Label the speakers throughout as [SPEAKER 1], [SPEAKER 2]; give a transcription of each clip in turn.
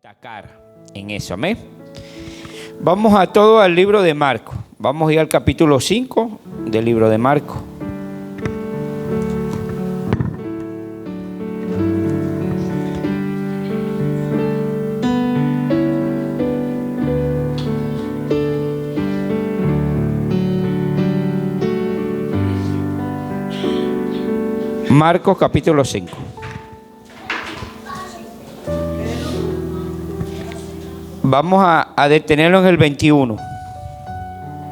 [SPEAKER 1] destacar en eso, amén. Vamos a todo al libro de Marcos. Vamos a ir al capítulo 5 del libro de Marcos. Marcos capítulo 5. Vamos a detenerlo en el 21.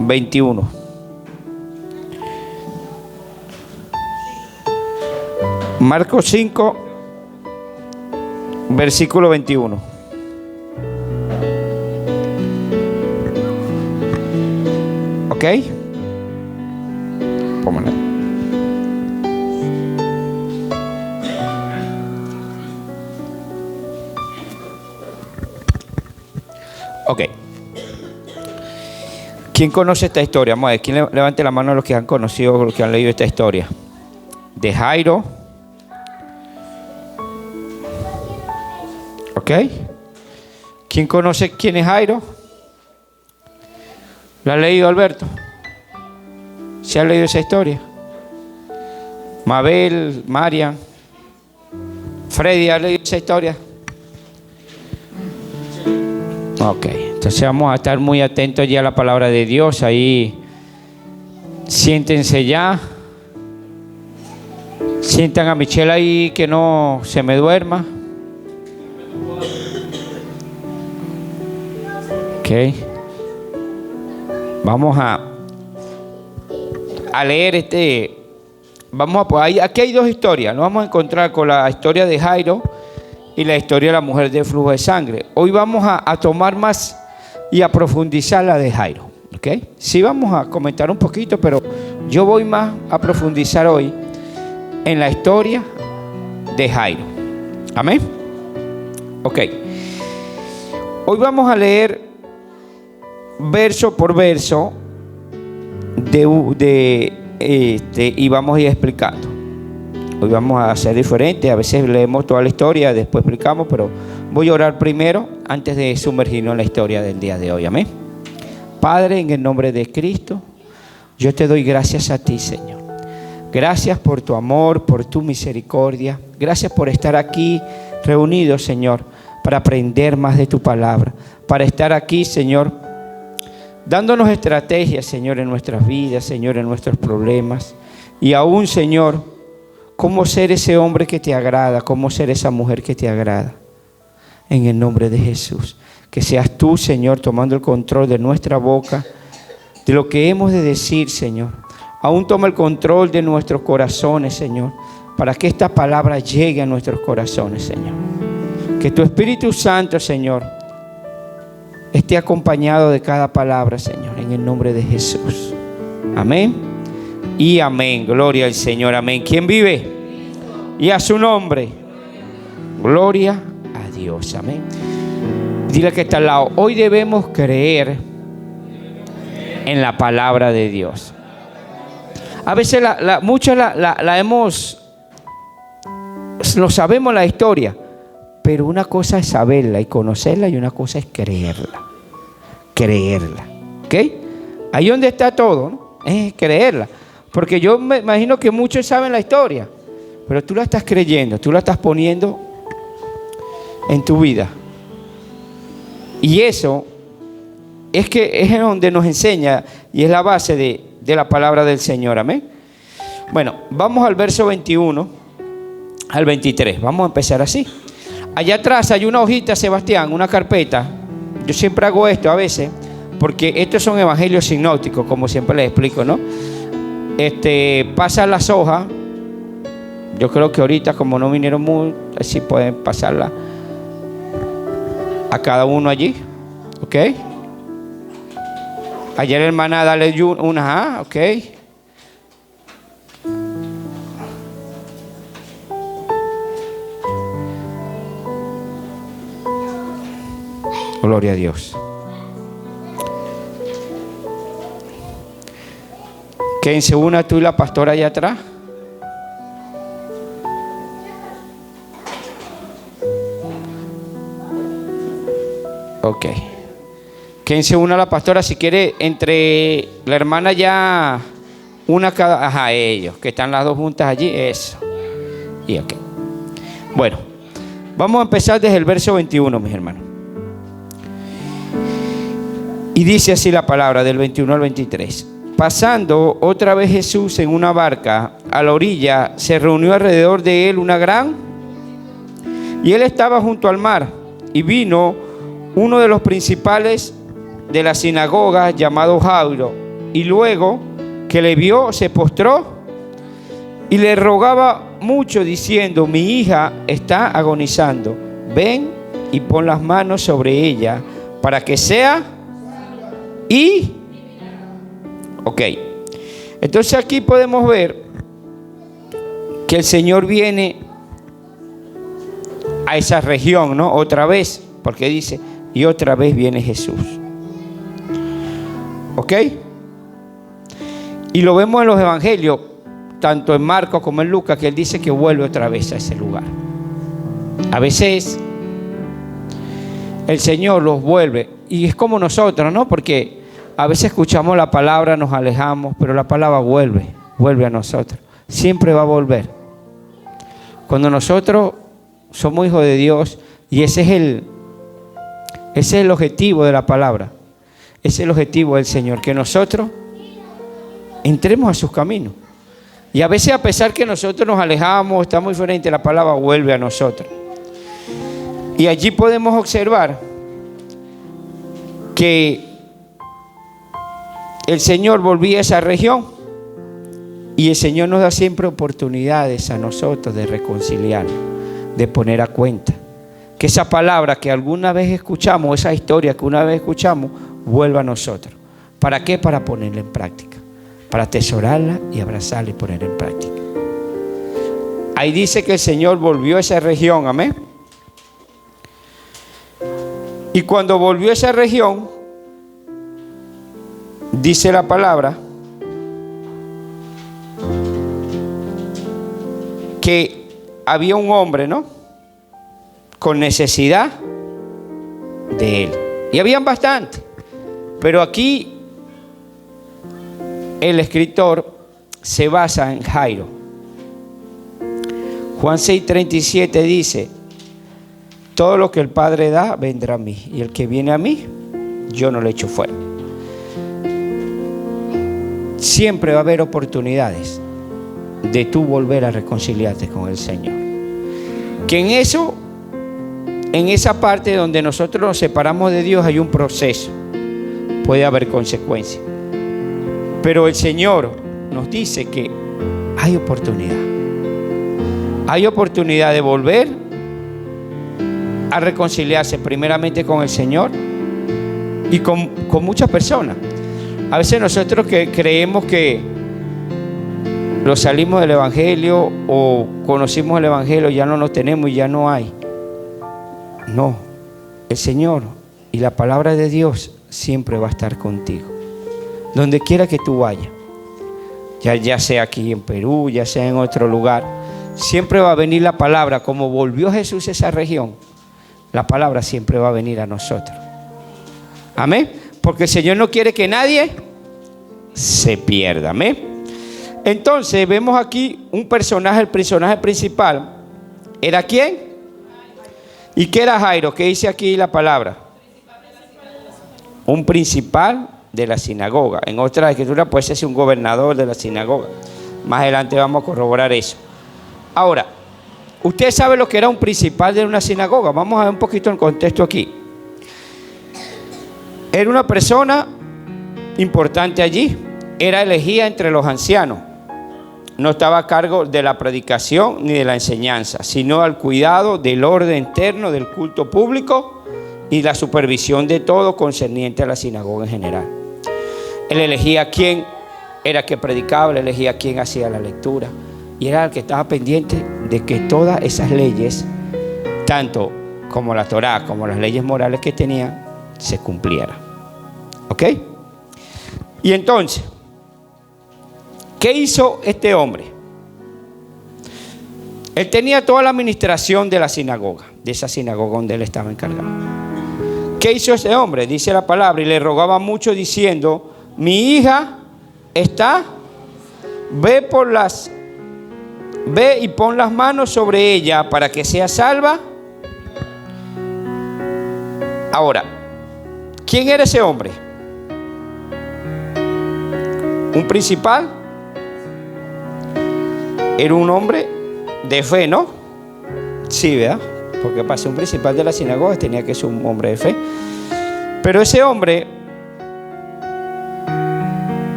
[SPEAKER 1] 21. Marcos 5, versículo 21. ¿Ok? Póngale. Ok. ¿Quién conoce esta historia? Vamos a ver, ¿quién levante la mano a los que han conocido, los que han leído esta historia? De Jairo. ¿Ok? ¿Quién conoce quién es Jairo? ¿Lo ha leído, Alberto? ¿Se ha leído esa historia? Mabel, Marian, Freddy, ¿ha leído esa historia? Ok, entonces vamos a estar muy atentos ya a la palabra de Dios. Ahí siéntense ya. Sientan a Michelle ahí, que no se me duerma. Ok. Vamos a leer aquí hay dos historias. Nos vamos a encontrar con la historia de Jairo y la historia de la mujer de flujo de sangre. Hoy vamos a tomar más y a profundizar la de Jairo. ¿Ok? Sí, vamos a comentar un poquito, pero yo voy más a profundizar hoy en la historia de Jairo. Amén. Ok. Hoy vamos a leer verso por verso y vamos a ir explicando. Hoy vamos a hacer diferente. A veces leemos toda la historia, después explicamos, pero voy a orar primero antes de sumergirnos en la historia del día de hoy. Amén. Padre, en el nombre de Cristo, yo te doy gracias a ti, Señor. Gracias por tu amor, por tu misericordia. Gracias por estar aquí reunidos, Señor, para aprender más de tu palabra. Para estar aquí, Señor, dándonos estrategias, Señor, en nuestras vidas, Señor, en nuestros problemas. Y aún, Señor, cómo ser ese hombre que te agrada, cómo ser esa mujer que te agrada. En el nombre de Jesús. Que seas tú, Señor, tomando el control de nuestra boca, de lo que hemos de decir, Señor. Aún toma el control de nuestros corazones, Señor, para que esta palabra llegue a nuestros corazones, Señor. Que tu Espíritu Santo, Señor, esté acompañado de cada palabra, Señor, en el nombre de Jesús. Amén. Y amén, gloria al Señor, amén. ¿Quién vive? Y a su nombre, gloria a Dios, amén. Dile que está al lado, hoy debemos creer en la palabra de Dios. A veces muchos lo sabemos la historia, pero una cosa es saberla y conocerla y una cosa es creerla. Creerla, ¿ok? Ahí donde está todo, ¿no? Es creerla. Porque yo me imagino que muchos saben la historia, pero tú la estás creyendo, tú la estás poniendo en tu vida. Y eso es donde nos enseña y es la base de la palabra del Señor. Amén. Bueno, vamos al verso 21 al 23. Vamos a empezar así. Allá atrás hay una hojita, Sebastián, una carpeta. Yo siempre hago esto a veces, porque estos son evangelios sinópticos, como siempre les explico, ¿no? Pasan las hojas. Yo creo que ahorita, como no vinieron mucho, así pueden pasarla a cada uno allí. ¿Ok? Ayer, hermana, dale una. ¿Ok? Gloria a Dios. Quédense una tú y la pastora allá atrás. Ok. ¿Quién se une a la pastora? Si quiere, entre la hermana ya, una cada... Ajá, ellos, que están las dos juntas allí, eso. Y ok. Bueno, vamos a empezar desde el verso 21, mis hermanos. Y dice así la palabra, del 21 al 23. Pasando otra vez Jesús en una barca a la orilla, se reunió alrededor de él una gran... Y él estaba junto al mar, y vino uno de los principales de la sinagoga, llamado Jairo, y luego que le vio, se postró y le rogaba mucho, diciendo: mi hija está agonizando, ven y pon las manos sobre ella para que sea. Y ok, entonces aquí podemos ver que el Señor viene a esa región, ¿no? Otra vez, porque dice: y otra vez viene Jesús. ¿Ok? Y lo vemos en los evangelios, tanto en Marcos como en Lucas, que él dice que vuelve otra vez a ese lugar. A veces el Señor los vuelve, y es como nosotros, ¿no? Porque a veces escuchamos la palabra, nos alejamos, pero la palabra vuelve a nosotros. Siempre va a volver. Cuando nosotros somos hijos de Dios, y ese es el objetivo de la palabra. Ese es el objetivo del Señor, que nosotros entremos a sus caminos. Y a veces, a pesar que nosotros nos alejamos, estamos diferentes, la palabra vuelve a nosotros. Y allí podemos observar que el Señor volvía a esa región, y el Señor nos da siempre oportunidades a nosotros de reconciliarnos, de poner a cuenta. Que esa palabra que alguna vez escuchamos, esa historia que una vez escuchamos, vuelva a nosotros. ¿Para qué? Para ponerla en práctica, para atesorarla y abrazarla y ponerla en práctica. Ahí dice que el Señor volvió a esa región, amén. Y cuando volvió a esa región, dice la palabra que había un hombre, ¿no?, con necesidad de él. Y habían bastante. Pero aquí el escritor se basa en Jairo. Juan 6:37 dice: todo lo que el Padre da vendrá a mí, y el que viene a mí, yo no le echo fuera. Siempre va a haber oportunidades de tú volver a reconciliarte con el Señor. Que en esa parte donde nosotros nos separamos de Dios hay un proceso, puede haber consecuencias, pero el Señor nos dice que hay oportunidad de volver a reconciliarse primeramente con el Señor y con muchas personas. A veces nosotros que creemos que lo salimos del Evangelio o conocimos el Evangelio, ya no lo tenemos y ya no hay. No, el Señor y la palabra de Dios siempre va a estar contigo, donde quiera que tú vayas, ya sea aquí en Perú, ya sea en otro lugar, siempre va a venir la palabra. Como volvió Jesús a esa región, la palabra siempre va a venir a nosotros. Amén, porque el Señor no quiere que nadie se pierda. Amén. Entonces vemos aquí un personaje, el personaje principal, ¿era quién? ¿Y qué era Jairo? ¿Qué dice aquí la palabra? Un principal de la sinagoga. En otra escritura puede ser un gobernador de la sinagoga. Más adelante vamos a corroborar eso. Ahora, ¿usted sabe lo que era un principal de una sinagoga? Vamos a ver un poquito el contexto aquí. Era una persona importante allí. Era elegida entre los ancianos. No estaba a cargo de la predicación ni de la enseñanza, sino al cuidado del orden interno del culto público y la supervisión de todo concerniente a la sinagoga en general. Él elegía a quién era que predicaba, él elegía a quién hacía la lectura, y era el que estaba pendiente de que todas esas leyes, tanto como la Torá como las leyes morales que tenían, se cumplieran. ¿Ok? Y entonces, ¿qué hizo este hombre? Él tenía toda la administración de la sinagoga, de esa sinagoga donde él estaba encargado. ¿Qué hizo ese hombre? Dice la palabra, y le rogaba mucho diciendo, mi hija está, ve y pon las manos sobre ella para que sea salva. Ahora, ¿quién era ese hombre? ¿Un principal? Era un hombre de fe, ¿no? Sí, ¿verdad? Porque para ser un principal de la sinagoga tenía que ser un hombre de fe. Pero ese hombre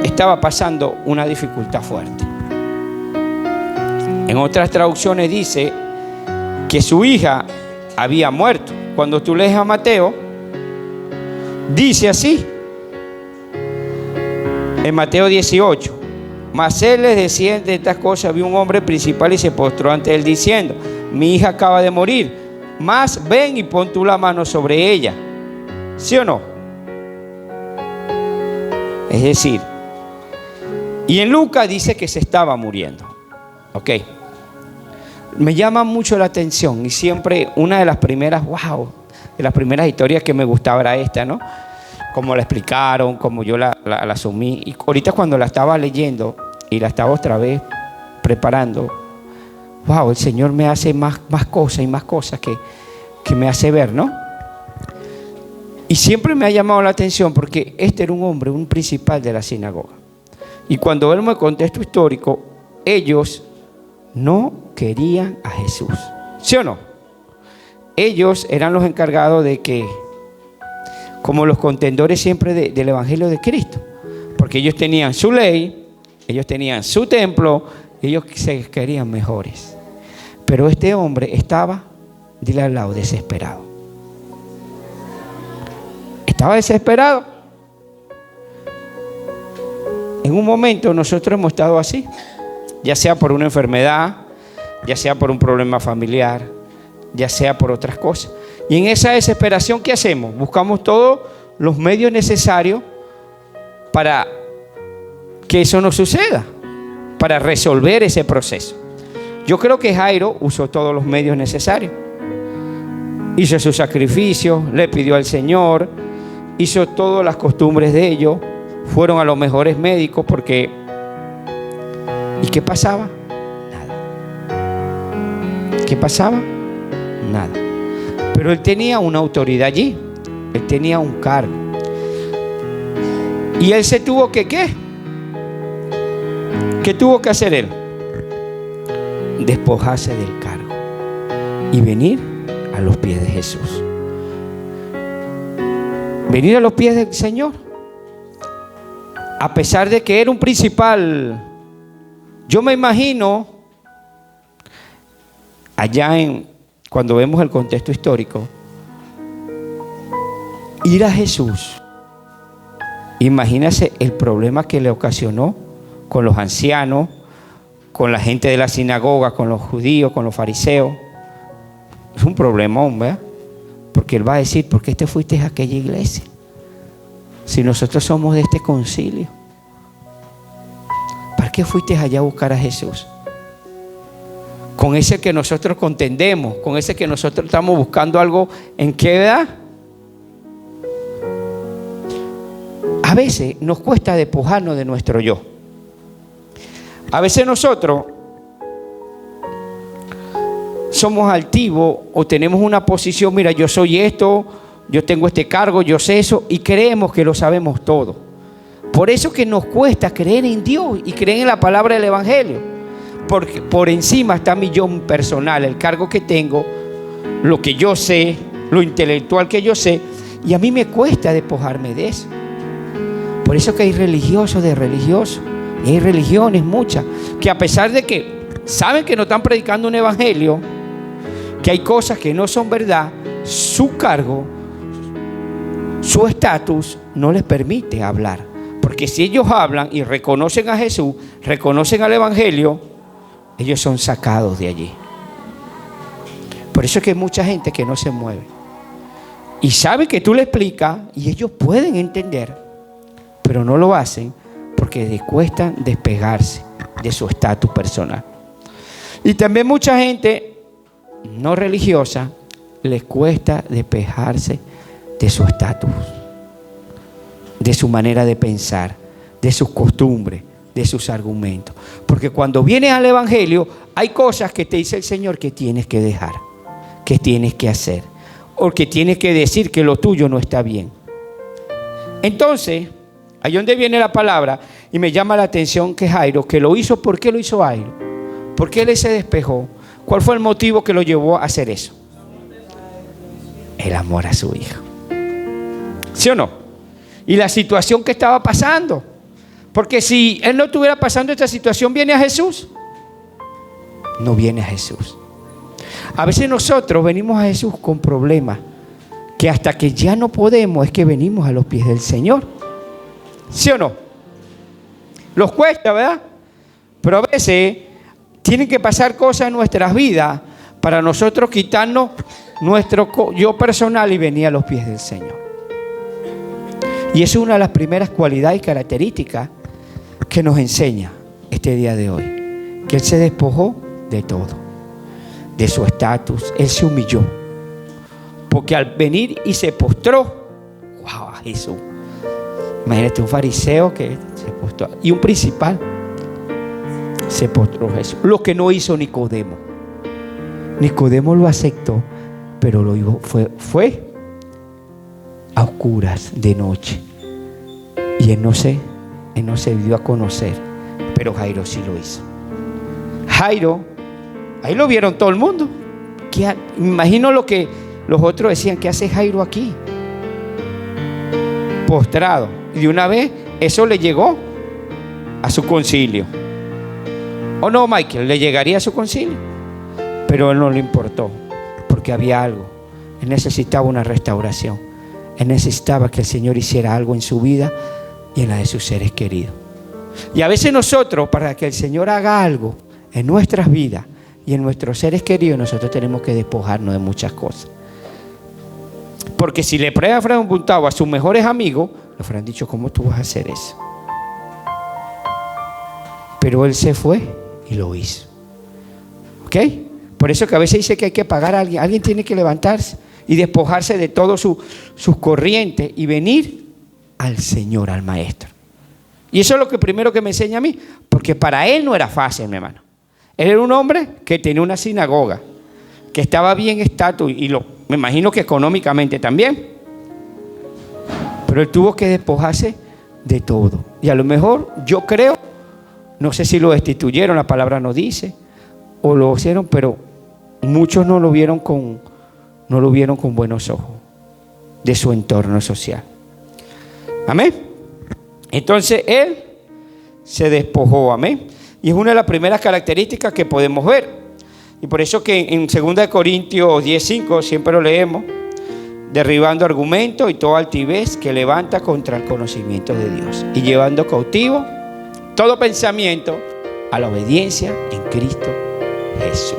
[SPEAKER 1] estaba pasando una dificultad fuerte. En otras traducciones dice que su hija había muerto. Cuando tú lees a Mateo, dice así, en Mateo 18, mas él les decía de estas cosas, vio un hombre principal y se postró ante él diciendo, mi hija acaba de morir, mas ven y pon tú la mano sobre ella. ¿Sí o no? Es decir, y en Lucas dice que se estaba muriendo. Ok. Me llama mucho la atención y siempre una de las primeras, de las primeras historias que me gustaba era esta, ¿no? Como la explicaron, como yo la asumí. Y ahorita cuando la estaba leyendo y la estaba otra vez preparando, el Señor me hace más cosas y más cosas que me hace ver, ¿no? Y siempre me ha llamado la atención porque este era un hombre, un principal de la sinagoga. Y cuando vemos el contexto histórico, ellos no querían a Jesús. ¿Sí o no? Ellos eran los encargados de que, como los contendores siempre del Evangelio de Cristo, porque ellos tenían su ley, ellos tenían su templo, ellos se querían mejores. Pero este hombre estaba, dile al lado, desesperado. Estaba desesperado. En un momento nosotros hemos estado así, ya sea por una enfermedad, ya sea por un problema familiar, ya sea por otras cosas. Y en esa desesperación, ¿qué hacemos? Buscamos todos los medios necesarios para que eso no suceda, para resolver ese proceso. Yo creo que Jairo usó todos los medios necesarios. Hizo su sacrificio, le pidió al Señor, hizo todas las costumbres de ellos, fueron a los mejores médicos porque... ¿Y qué pasaba? Nada. ¿Qué pasaba? Nada. Pero él tenía una autoridad allí. Él tenía un cargo. Y él se tuvo que, ¿qué? ¿Qué tuvo que hacer él? Despojarse del cargo y venir a los pies de Jesús. Venir a los pies del Señor. A pesar de que era un principal, yo me imagino allá cuando vemos el contexto histórico, ir a Jesús. Imagínese el problema que le ocasionó con los ancianos, con la gente de la sinagoga, con los judíos, con los fariseos. Es un problemón, ¿verdad? Porque él va a decir, ¿por qué te fuiste a aquella iglesia? Si nosotros somos de este concilio. ¿Para qué fuiste allá a buscar a Jesús? Con ese que nosotros contendemos, con ese que nosotros estamos buscando algo, ¿en qué edad? A veces nos cuesta despojarnos de nuestro yo. A veces nosotros somos altivos o tenemos una posición, mira, yo soy esto, yo tengo este cargo, yo sé eso, y creemos que lo sabemos todo. Por eso que nos cuesta creer en Dios y creer en la palabra del Evangelio. Porque por encima está mi yo personal, el cargo que tengo, lo que yo sé, lo intelectual que yo sé, y a mí me cuesta despojarme de eso. Por eso que hay religiosos de religiosos, y hay religiones muchas, que a pesar de que saben que no están predicando un evangelio, que hay cosas que no son verdad, su cargo, su estatus no les permite hablar. Porque si ellos hablan y reconocen a Jesús, reconocen al evangelio, ellos son sacados de allí. Por eso es que hay mucha gente que no se mueve. Y sabe que tú le explicas y ellos pueden entender, pero no lo hacen porque les cuesta despegarse de su estatus personal. Y también mucha gente no religiosa les cuesta despejarse de su estatus, de su manera de pensar, de sus costumbres, de sus argumentos. Porque cuando vienes al Evangelio, hay cosas que te dice el Señor que tienes que dejar, que tienes que hacer, o que tienes que decir que lo tuyo no está bien. Entonces, ahí donde viene la palabra, y me llama la atención que Jairo, que lo hizo. ¿Por qué lo hizo Jairo? ¿Por qué él se despejó? ¿Cuál fue el motivo que lo llevó a hacer eso? El amor a su hijo. ¿Sí o no? Y la situación que estaba pasando. Porque si él no estuviera pasando esta situación, ¿viene a Jesús? No viene a Jesús. A veces nosotros venimos a Jesús con problemas, que hasta que ya no podemos es que venimos a los pies del Señor. ¿Sí o no? Los cuesta, ¿verdad? Pero a veces tienen que pasar cosas en nuestras vidas para nosotros quitarnos nuestro yo personal y venir a los pies del Señor. Y es una de las primeras cualidades y características que nos enseña este día de hoy. Que Él se despojó de todo, de su estatus. Él se humilló. Porque al venir y se postró, wow, a Jesús. Imagínate un fariseo que se postró, y un principal se postró a Jesús. Lo que no hizo Nicodemo. Nicodemo lo aceptó, pero lo hizo, fue a oscuras de noche. Y él no se dio a conocer, pero Jairo sí lo hizo. Jairo, ahí lo vieron todo el mundo. Me imagino lo que los otros decían: ¿qué hace Jairo aquí? Postrado. Y de una vez eso le llegó a su concilio. ¿O no, Michael? Le llegaría a su concilio. Pero a él no le importó, porque había algo. Él necesitaba una restauración. Él necesitaba que el Señor hiciera algo en su vida y en la de sus seres queridos. Y a veces nosotros, para que el Señor haga algo en nuestras vidas y en nuestros seres queridos, nosotros tenemos que despojarnos de muchas cosas. Porque si le preguntado a sus mejores amigos, le habrán dicho: ¿cómo tú vas a hacer eso? Pero él se fue y lo hizo. ¿Ok? Por eso que a veces dice que hay que pagar a alguien. Alguien tiene que levantarse y despojarse de todas sus corrientes y venir al Señor, al Maestro. Y eso es lo que primero que me enseña a mí, porque para él no era fácil, mi hermano. Él era un hombre que tenía una sinagoga, que estaba bien estatus, y me imagino que económicamente también. Pero él tuvo que despojarse de todo. Y a lo mejor, yo creo, no sé si lo destituyeron, la palabra no dice, o lo hicieron, pero muchos no lo vieron con buenos ojos de su entorno social. Amén. Entonces él se despojó, amén. Y es una de las primeras características que podemos ver. Y por eso que en 2 Corintios 10:5 siempre lo leemos: derribando argumentos y toda altivez que levanta contra el conocimiento de Dios, y llevando cautivo todo pensamiento a la obediencia en Cristo Jesús.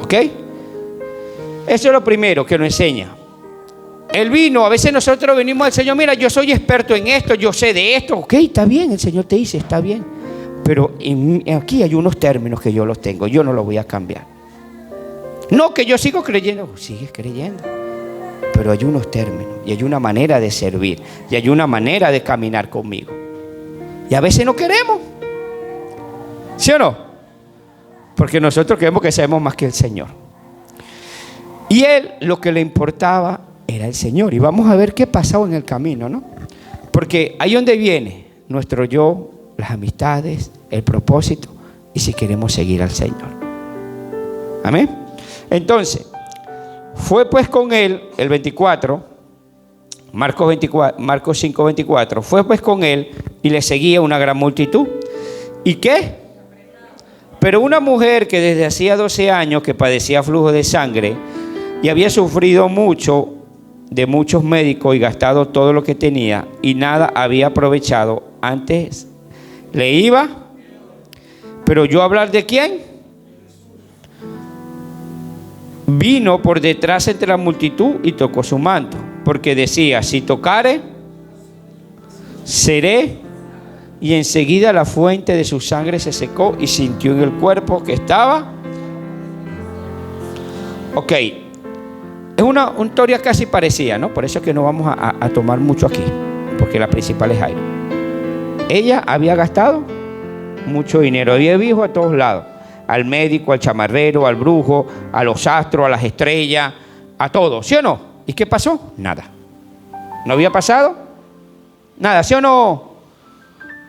[SPEAKER 1] ¿Ok? Eso es lo primero que nos enseña. Él vino, a veces nosotros venimos al Señor: mira, yo soy experto en esto, yo sé de esto. Ok, está bien, el Señor te dice, está bien. Pero aquí hay unos términos que yo los tengo, yo no los voy a cambiar. No, que yo sigo creyendo. Sigues creyendo. Pero hay unos términos, y hay una manera de servir, y hay una manera de caminar conmigo. Y a veces no queremos. ¿Sí o no? Porque nosotros creemos que sabemos más que el Señor. Y él, lo que le importaba era el Señor. Y vamos a ver qué pasó en el camino, ¿no? Porque ahí donde viene nuestro yo, las amistades, el propósito, y si queremos seguir al Señor. Amén. Entonces, fue pues con él, el 24, Marcos 5:24, fue pues con él y le seguía una gran multitud. ¿Y qué? Pero una mujer que desde hacía 12 años que padecía flujo de sangre y había sufrido mucho de muchos médicos y gastado todo lo que tenía y nada había aprovechado, antes le iba. Pero yo hablar de quién, vino por detrás entre la multitud y tocó su manto, porque decía: si tocare, seré. Y enseguida la fuente de su sangre se secó y sintió en el cuerpo que estaba. Ok, es una historia casi parecida, ¿no? Por eso es que no vamos a tomar mucho aquí, porque la principal es Jairo. Ella había gastado mucho dinero, había visto a todos lados, al médico, al chamarrero, al brujo, a los astros, a las estrellas, a todos, ¿sí o no? ¿Y qué pasó? Nada. ¿No había pasado? Nada, ¿sí o no?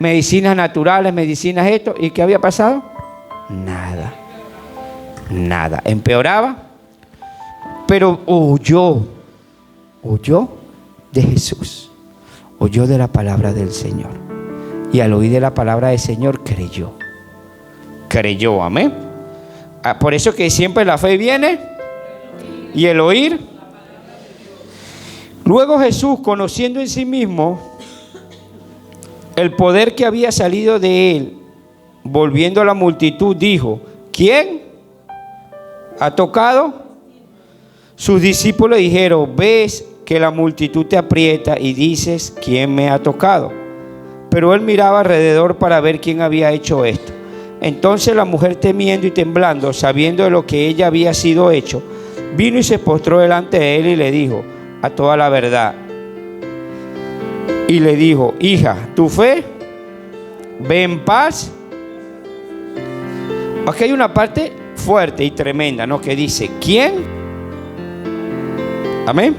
[SPEAKER 1] Medicinas naturales, medicinas esto, ¿y qué había pasado? Nada. Nada. Empeoraba, pero oyó de Jesús, oyó de la palabra del Señor, y al oír de la palabra del Señor creyó, amén. Por eso que siempre la fe viene y el oír. Luego Jesús, conociendo en sí mismo el poder que había salido de él, volviendo a la multitud, dijo: ¿quién ha tocado? Sus discípulos dijeron: ves que la multitud te aprieta y dices: ¿quién me ha tocado? Pero él miraba alrededor para ver quién había hecho esto. Entonces la mujer, temiendo y temblando, sabiendo de lo que ella había sido hecho, vino y se postró delante de él y le dijo a toda la verdad. Y le dijo: hija, tu fe, ve en paz. Aquí hay una parte fuerte y tremenda, ¿no? Que dice: ¿quién? Amén.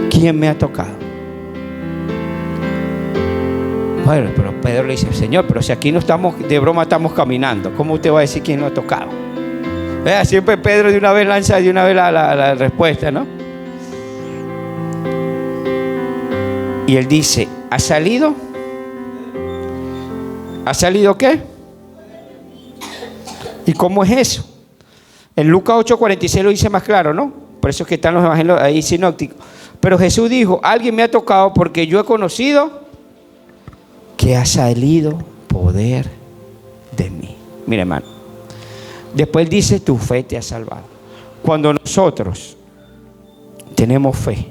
[SPEAKER 1] ¿Quién me ha tocado? Bueno, pero Pedro le dice: Señor, pero si aquí no estamos, de broma estamos caminando, ¿cómo usted va a decir quién lo ha tocado? Siempre Pedro de una vez lanza la respuesta, ¿no? Y él dice: ¿ha salido? ¿Ha salido qué? ¿Y cómo es eso? En Lucas 8:46 lo dice más claro, ¿no? Por eso es que están los evangelios ahí sinópticos. Pero Jesús dijo: alguien me ha tocado porque yo he conocido que ha salido poder de mí. Mira, hermano, después dice: tu fe te ha salvado. Cuando nosotros tenemos fe,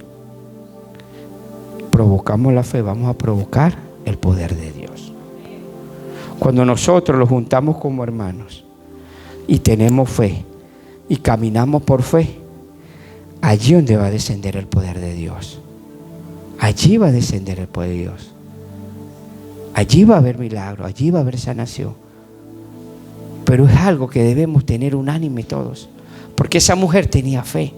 [SPEAKER 1] provocamos la fe, vamos a provocar el poder de Dios. Cuando nosotros los juntamos como hermanos y tenemos fe y caminamos por fe, allí donde va a descender el poder de Dios. Allí va a descender el poder de Dios. Allí va a haber milagro, allí va a haber sanación. Pero es algo que debemos tener unánime todos, porque esa mujer tenía fe.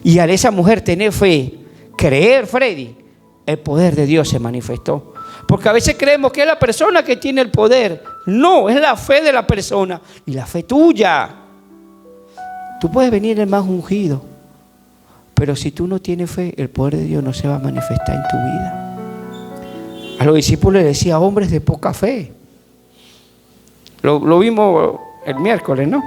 [SPEAKER 1] Y al esa mujer tener fe, creer, Freddy, el poder de Dios se manifestó. Porque a veces creemos que es la persona que tiene el poder. No, es la fe de la persona y la fe tuya. Tú puedes venir el más ungido, pero si tú no tienes fe, el poder de Dios no se va a manifestar en tu vida. A los discípulos les decía: hombres de poca fe. Lo vimos el miércoles, ¿no?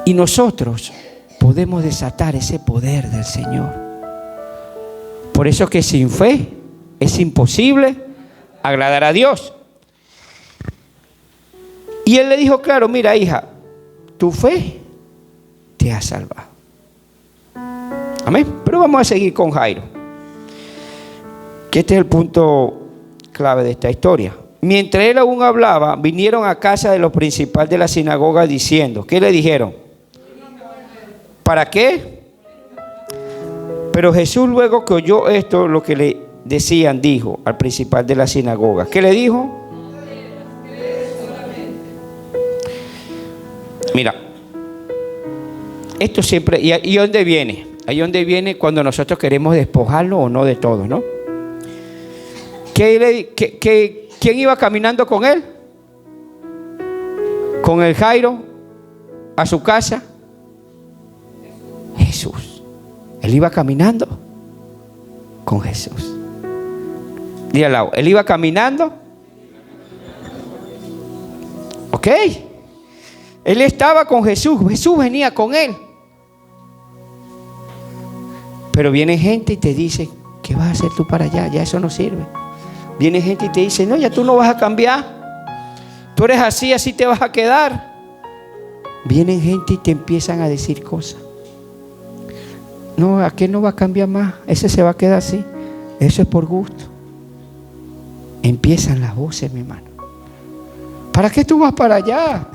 [SPEAKER 1] Y nosotros podemos desatar ese poder del Señor. Por eso que sin fe es imposible agradar a Dios. Y él le dijo claro: mira, hija, tu fe te ha salvado. Amén. Pero vamos a seguir con Jairo, que este es el punto clave de esta historia. Mientras él aún hablaba, vinieron a casa de los principales de la sinagoga diciendo, ¿qué le dijeron? ¿Para qué? Pero Jesús, luego que oyó esto, lo que le decían, dijo al principal de la sinagoga. ¿Qué le dijo? Mira, esto siempre, ¿y dónde viene? Ahí donde viene cuando nosotros queremos despojarlo o no de todo, ¿no? ¿Quién iba caminando con él? Con el Jairo a su casa. Jesús. Él iba caminando con Jesús. Dí al lado, él iba caminando. Ok. Él estaba con Jesús. Jesús venía con él. Pero viene gente y te dice: ¿qué vas a hacer tú para allá? Ya eso no sirve. Viene gente y te dice: no, ya tú no vas a cambiar. Tú eres así, así te vas a quedar. Vienen gente y te empiezan a decir cosas. No, aquel no va a cambiar más. Ese se va a quedar así. Eso es por gusto. Empiezan las voces, mi hermano. ¿Para qué tú vas para allá?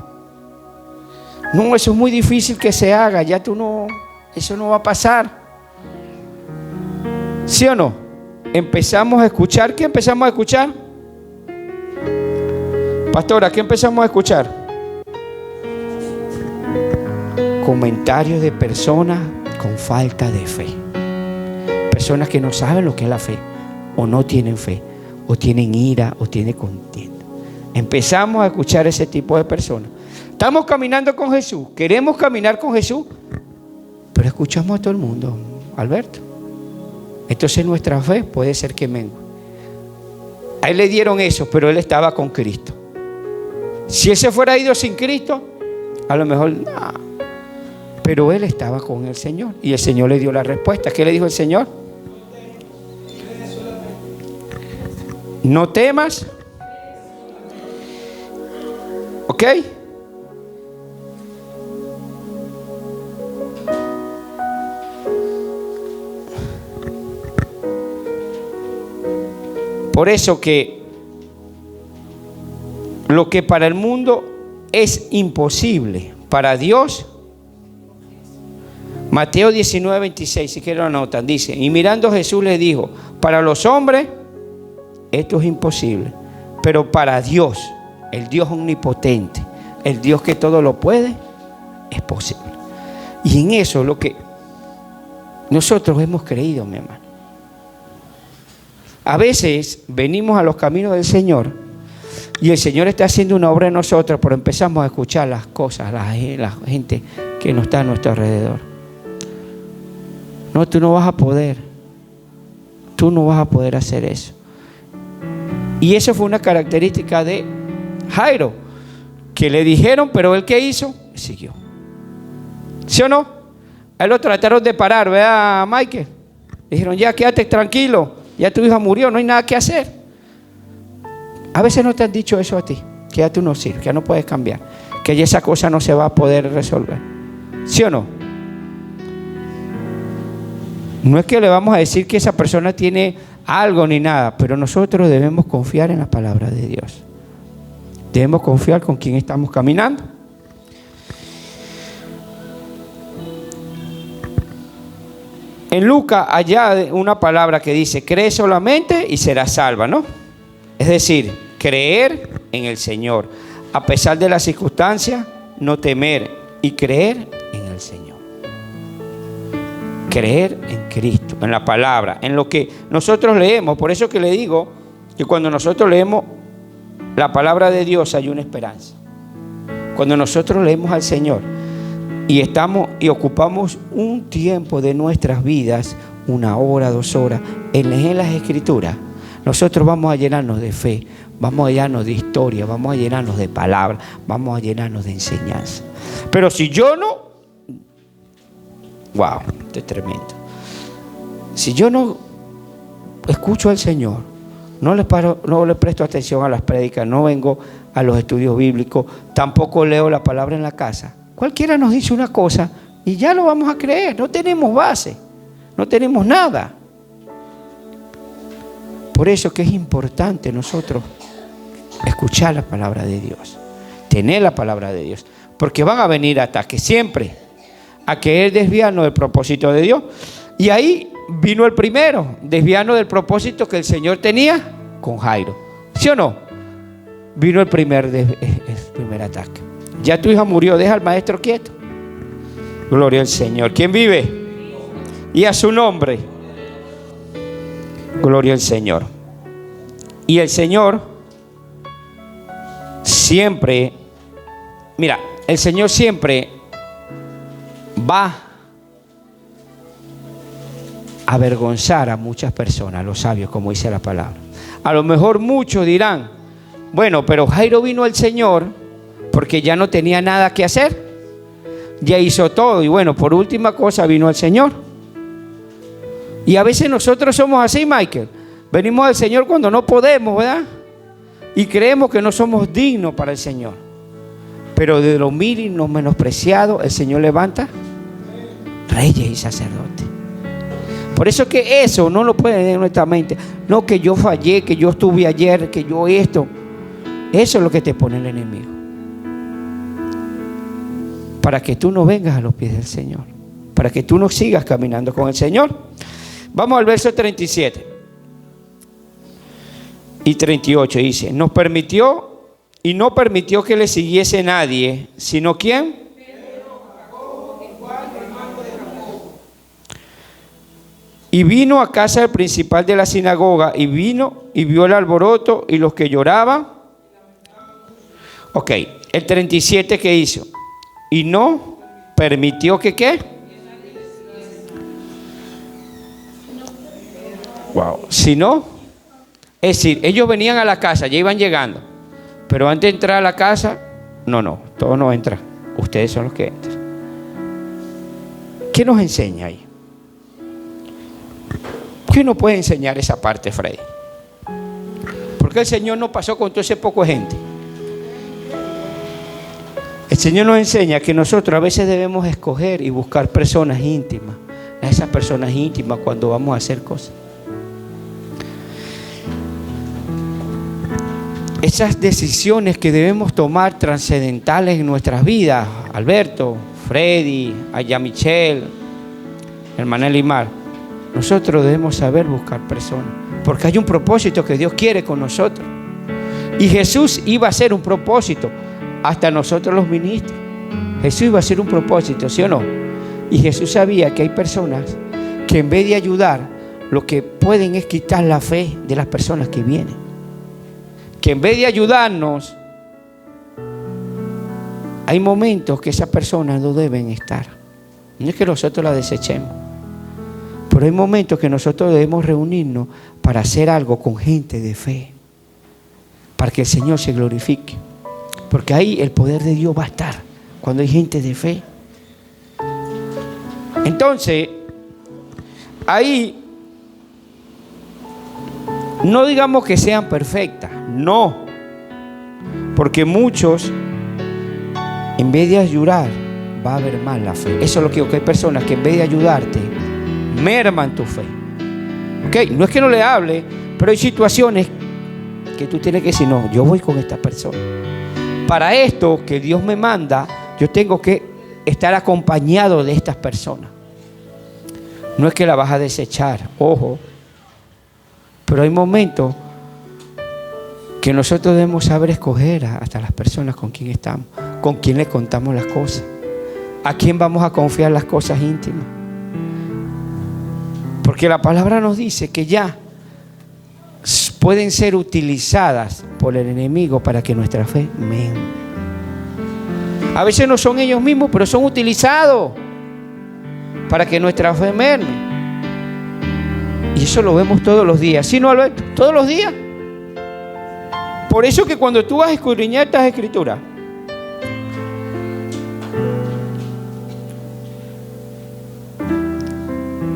[SPEAKER 1] No, eso es muy difícil que se haga, ya tú no, eso no va a pasar. ¿Sí o no? Empezamos a escuchar. ¿Qué empezamos a escuchar? Pastora, ¿qué empezamos a escuchar? Comentarios de personas con falta de fe. Personas que no saben lo que es la fe, o no tienen fe, o tienen ira, o tienen contienda. Empezamos a escuchar ese tipo de personas. Estamos caminando con Jesús, queremos caminar con Jesús, pero escuchamos a todo el mundo, Alberto. Entonces nuestra fe puede ser que mengue. A él le dieron eso, pero él estaba con Cristo. Si él se fuera ido sin Cristo, a lo mejor no. Pero él estaba con el Señor y el Señor le dio la respuesta. ¿Qué le dijo el Señor? No temas. ¿Ok? Por eso que lo que para el mundo es imposible, para Dios. Mateo 19:26, si quieren lo anotan, dice: y mirando Jesús le dijo, para los hombres esto es imposible, pero para Dios, el Dios omnipotente, el Dios que todo lo puede, es posible. Y en eso es lo que nosotros hemos creído, mi hermano. A veces venimos a los caminos del Señor y el Señor está haciendo una obra en nosotros, pero empezamos a escuchar las cosas, la gente que no está a nuestro alrededor. No, tú no vas a poder. Tú no vas a poder hacer eso. Y eso fue una característica de Jairo, que le dijeron, pero él ¿qué hizo? Siguió. ¿Sí o no? A él lo trataron de parar, ¿verdad, Michael? Le dijeron, ya quédate tranquilo, ya tu hija murió, no hay nada que hacer. A veces no te han dicho eso a ti, que ya tú no sirves, que ya no puedes cambiar, que ya esa cosa no se va a poder resolver. ¿Sí o no? No es que le vamos a decir que esa persona tiene algo ni nada, pero nosotros debemos confiar en la palabra de Dios. Debemos confiar con quien estamos caminando. En Lucas allá una palabra que dice, cree solamente y serás salva, ¿no? Es decir, creer en el Señor. A pesar de las circunstancias, no temer y creer en el Señor. Creer en Cristo, en la palabra, en lo que nosotros leemos. Por eso que le digo que cuando nosotros leemos la palabra de Dios hay una esperanza. Cuando nosotros leemos al Señor y ocupamos un tiempo de nuestras vidas, 1 hora, 2 horas, en leer las Escrituras, nosotros vamos a llenarnos de fe, vamos a llenarnos de historia, vamos a llenarnos de palabra, vamos a llenarnos de enseñanza. Pero si yo no, wow, esto es tremendo. Si yo no escucho al Señor, no le presto atención a las prédicas, no vengo a los estudios bíblicos, tampoco leo la palabra en la casa, cualquiera nos dice una cosa y ya lo vamos a creer. No tenemos base, no tenemos nada. Por eso que es importante nosotros escuchar la palabra de Dios, tener la palabra de Dios, porque van a venir ataques siempre a querer desviarnos del propósito de Dios. Y ahí vino el primero, desviarnos del propósito que el Señor tenía con Jairo. ¿Sí o no? Vino el primer ataque. Ya tu hija murió, deja al maestro quieto. Gloria al Señor. ¿Quién vive? Y a su nombre. Gloria al Señor. Y el Señor siempre, mira, el Señor siempre va a avergonzar a muchas personas, los sabios, como dice la palabra. A lo mejor muchos dirán, bueno, pero Jairo vino al Señor porque ya no tenía nada que hacer, ya hizo todo, y bueno, por última cosa vino al Señor. Y a veces nosotros somos así, Michael, venimos al Señor cuando no podemos, ¿verdad? Y creemos que no somos dignos para el Señor. Pero de lo humilde y no menospreciado, el Señor levanta reyes y sacerdotes. Por eso que eso no lo puede tener en nuestra mente. No que yo fallé, que yo estuve ayer, que yo esto. Eso es lo que te pone el enemigo. para que tú no vengas a los pies del Señor, para que tú no sigas caminando con el Señor. Vamos al verso 37 y 38, dice: nos permitió y no permitió que le siguiese nadie, sino ¿quién? Y vino a casa del principal de la sinagoga, y vino y vio el alboroto y los que lloraban. Ok, el 37, ¿qué hizo? Y no permitió que ¿qué? Wow, si no, es decir, ellos venían a la casa, ya iban llegando, pero antes de entrar a la casa, no, todos no entran, ustedes son los que entran. ¿Qué nos enseña ahí? ¿Qué nos puede enseñar esa parte, Freddy? Porque el Señor no pasó con todo ese poco de gente. El Señor nos enseña que nosotros a veces debemos escoger y buscar personas íntimas, a esas personas íntimas cuando vamos a hacer cosas. Esas decisiones que debemos tomar trascendentales en nuestras vidas, Alberto, Freddy, Aya Michelle, hermana Limar, nosotros debemos saber buscar personas, porque hay un propósito que Dios quiere con nosotros. Y Jesús iba a hacer un propósito, hasta nosotros los ministros. Jesús iba a hacer un propósito, ¿sí o no? Y Jesús sabía que hay personas que en vez de ayudar, lo que pueden es quitar la fe de las personas que vienen. Que en vez de ayudarnos, hay momentos que esas personas no deben estar. No es que nosotros las desechemos, pero hay momentos que nosotros debemos reunirnos para hacer algo con gente de fe, para que el Señor se glorifique. Porque ahí el poder de Dios va a estar, cuando hay gente de fe. Entonces, ahí, no digamos que sean perfectas, no. Porque muchos, en vez de ayudar, va a haber más la fe. Eso es lo que digo, que hay personas que en vez de ayudarte, merman tu fe. ¿Ok? No es que no le hable, pero hay situaciones que tú tienes que decir, no, yo voy con esta persona. Para esto que Dios me manda, yo tengo que estar acompañado de estas personas. No es que la vas a desechar, ojo. Pero hay momentos que nosotros debemos saber escoger hasta las personas con quien estamos, con quien le contamos las cosas, a quién vamos a confiar las cosas íntimas. Porque la palabra nos dice que ya pueden ser utilizadas por el enemigo para que nuestra fe mengue. A veces no son ellos mismos, pero son utilizados para que nuestra fe merme. Y eso lo vemos todos los días. ¿Sí, no, Alberto? Todos los días. Por eso que cuando tú vas a escudriñar estas escrituras,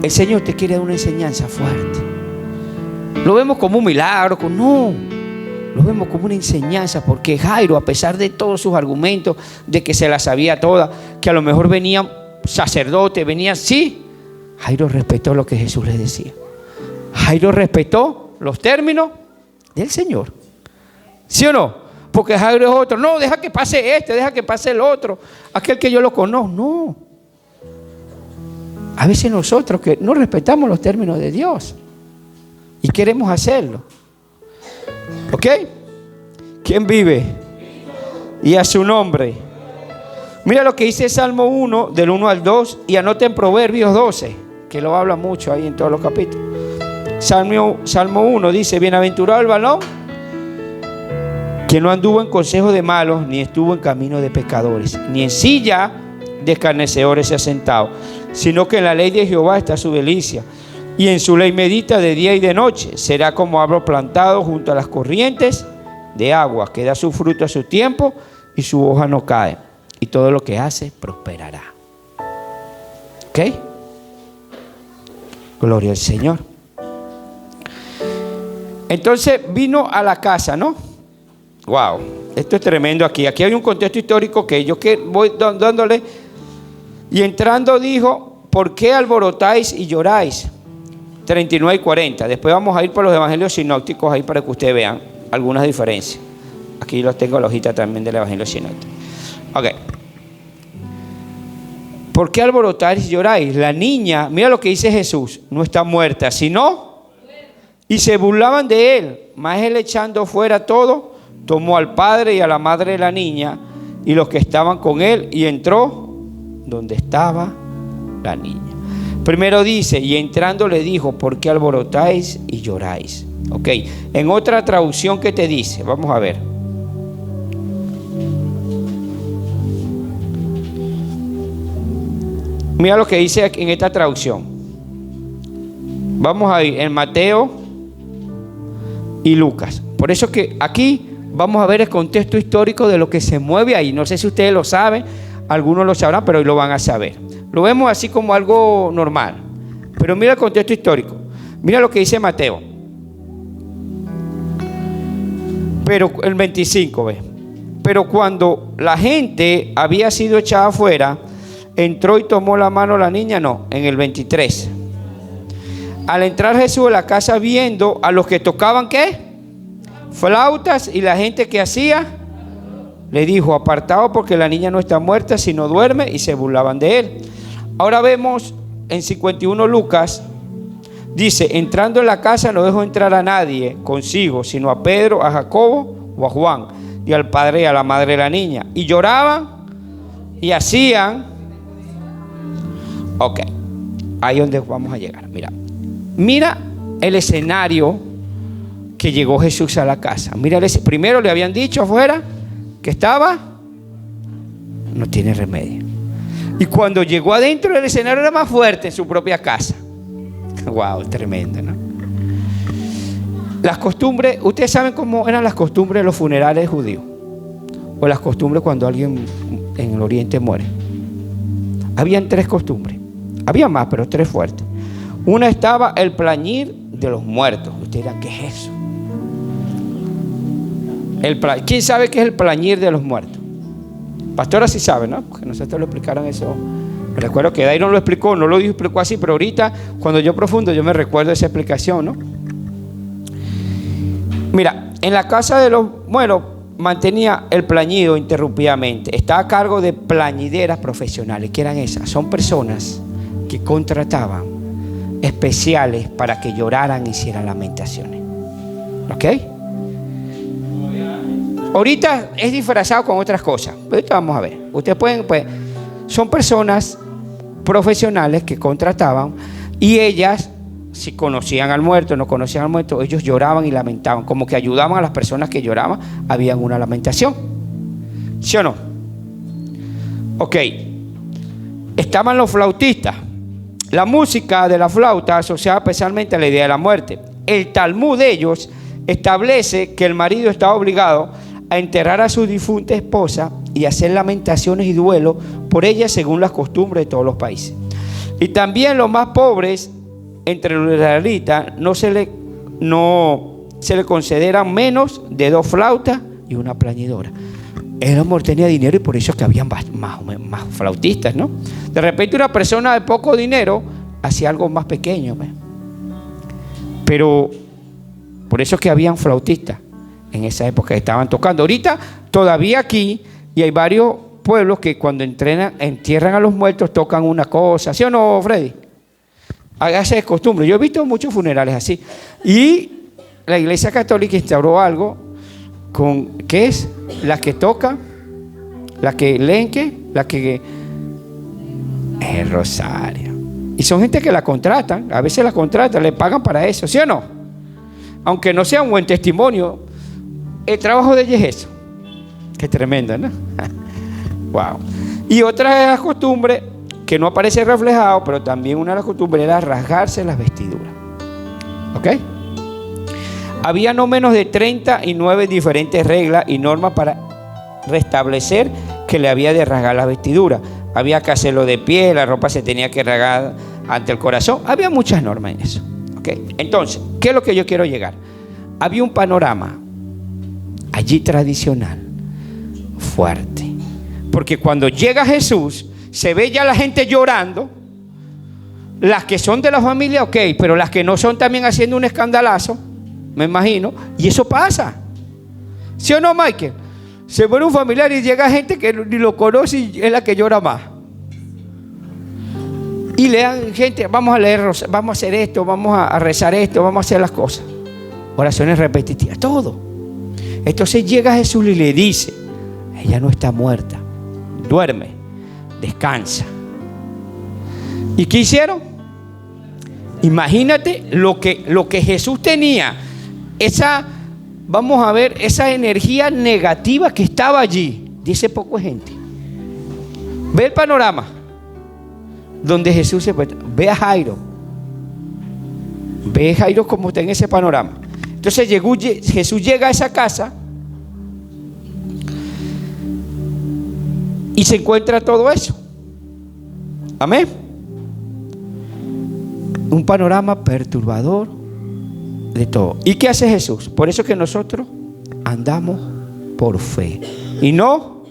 [SPEAKER 1] el Señor te quiere dar una enseñanza fuerte. Lo vemos como un milagro, no. Lo vemos como una enseñanza, porque Jairo, a pesar de todos sus argumentos, de que se la sabía toda, que a lo mejor venían sacerdotes, venían, sí, Jairo respetó lo que Jesús le decía. Jairo respetó los términos del Señor. ¿Sí o no? Porque Jairo es otro. No, deja que pase este, deja que pase el otro. Aquel que yo lo conozco. No. A veces nosotros que no respetamos los términos de Dios y queremos hacerlo. ¿Ok? ¿Quién vive? Y a su nombre. Mira lo que dice Salmo 1, del 1 al 2, y anoten Proverbios 12, que lo habla mucho ahí en todos los capítulos. Salmo 1 dice: bienaventurado el varón que no anduvo en consejo de malos, ni estuvo en camino de pecadores, ni en silla de escarnecedores se ha sentado, sino que en la ley de Jehová está su delicia, y en su ley medita de día y de noche. Será como árbol plantado junto a las corrientes de agua, que da su fruto a su tiempo y su hoja no cae, y todo lo que hace prosperará. ¿Ok? Gloria al Señor. Entonces vino a la casa, ¿no? Wow, esto es tremendo aquí. Aquí hay un contexto histórico que yo voy dándole. Y entrando dijo: ¿por qué alborotáis y lloráis? 39 y 40. Después vamos a ir por los evangelios sinópticos ahí para que ustedes vean algunas diferencias. Aquí los tengo la hojita también del evangelio sinóptico. Ok. ¿por qué alborotáis y lloráis? La niña, mira lo que dice Jesús, no está muerta, sino... Y se burlaban de él, mas él echando fuera todo, tomó al padre y a la madre de la niña y los que estaban con él y entró donde estaba la niña. Primero dice, y entrando le dijo, ¿por qué alborotáis y lloráis? Ok, en otra traducción, ¿qué te dice? Vamos a ver. Mira lo que dice en esta traducción. Vamos a ir en Mateo y Lucas. Por eso que aquí vamos a ver el contexto histórico de lo que se mueve ahí. No sé si ustedes lo saben, algunos lo sabrán, pero hoy lo van a saber. Lo vemos así como algo normal. Pero mira el contexto histórico. Mira lo que dice Mateo. Pero el 25, ¿ves? Pero cuando la gente había sido echada afuera, entró y tomó la mano la niña, no, en el 23. Al entrar Jesús a la casa viendo a los que tocaban, ¿qué? Flautas, y la gente que hacía, le dijo, apartado porque la niña no está muerta, sino duerme, y se burlaban de él. Ahora vemos en 51 Lucas, dice, entrando en la casa no dejó entrar a nadie consigo, sino a Pedro, a Jacobo o a Juan, y al padre y a la madre de la niña. Y lloraban y hacían... Ok, ahí es donde vamos a llegar. Mira el escenario que llegó Jesús a la casa. Mira, primero le habían dicho afuera que estaba, no tiene remedio. Y cuando llegó adentro, el escenario era más fuerte en su propia casa. Wow, tremendo, ¿no? Las costumbres, ustedes saben cómo eran las costumbres de los funerales judíos, o las costumbres cuando alguien en el oriente muere. Habían tres costumbres. Había más, pero tres fuertes. Una estaba el plañir de los muertos. Ustedes dirán, ¿qué es eso? ¿Quién sabe qué es el plañir de los muertos? Pastora sí sabe, ¿no? Porque nosotros lo explicaron eso. Me recuerdo que Dairon lo explicó, no lo explicó así, pero ahorita cuando yo profundo yo me recuerdo esa explicación, ¿no? Mira, en la casa de los muertos mantenía el plañido interrumpidamente. Estaba a cargo de plañideras profesionales. ¿Qué eran esas? Son personas que contrataban especiales para que lloraran y hicieran lamentaciones. ¿Ok? Ahorita es disfrazado con otras cosas. Ahorita vamos a ver. Ustedes pueden, pues, son personas profesionales que contrataban y ellas, si conocían al muerto o no conocían al muerto, ellos lloraban y lamentaban, como que ayudaban a las personas que lloraban, había una lamentación. ¿Sí o no? Ok. Estaban los flautistas. La música de la flauta asociada especialmente a la idea de la muerte. El Talmud de ellos establece que el marido estaba obligado a enterrar a su difunta esposa y hacer lamentaciones y duelo por ella según las costumbres de todos los países. Y también los más pobres entre los israelitas no se le consideran menos de 2 flautas y una plañidora. El hombre tenía dinero y por eso es que habían más flautistas, ¿no? De repente una persona de poco dinero hacía algo más pequeño, ¿ves? Pero por eso es que habían flautistas en esa época que estaban tocando. Ahorita todavía aquí, y hay varios pueblos que cuando entierran a los muertos tocan una cosa, ¿sí o no, Freddy? Esa es costumbre. Yo he visto muchos funerales así. Y la Iglesia Católica instauró algo con, ¿qué es? La que toca, la que leen, ¿qué? La que... el rosario. Y son gente que la contratan, a veces la contratan, le pagan para eso, ¿sí o no? Aunque no sea un buen testimonio, el trabajo de ella es eso. Qué tremendo, ¿no? Wow. Y otra de las costumbres que no aparece reflejado, pero también una de las costumbres era rasgarse las vestiduras. ¿Ok? Había no menos de 39 diferentes reglas y normas para restablecer que le había de rasgar la vestidura. Había que hacerlo de pie, la ropa se tenía que rasgar ante el corazón. Había muchas normas en eso. ¿Okay? Entonces, ¿qué es lo que yo quiero llegar? Había un panorama allí tradicional, fuerte. Porque cuando llega Jesús, se ve ya la gente llorando. Las que son de la familia, ok, pero las que no son también haciendo un escandalazo, me imagino. Y eso pasa. ¿Sí o no, Michael? Se muere un familiar y llega gente que ni lo conoce y es la que llora más. Y lean gente, vamos a leer, vamos a hacer esto, vamos a rezar esto, vamos a hacer las cosas. Oraciones repetitivas, todo. Entonces llega Jesús y le dice, ella no está muerta, duerme, descansa. ¿Y qué hicieron? Imagínate lo que Jesús tenía, vamos a ver, esa energía negativa que estaba allí. Dice poco gente. Ve el panorama donde Jesús se encuentra. Ve a Jairo. Ve a Jairo como está en ese panorama. Entonces Jesús llega a esa casa y se encuentra todo eso. Amén. Un panorama perturbador de todo. ¿Y qué hace Jesús? Por eso que nosotros andamos por fe y no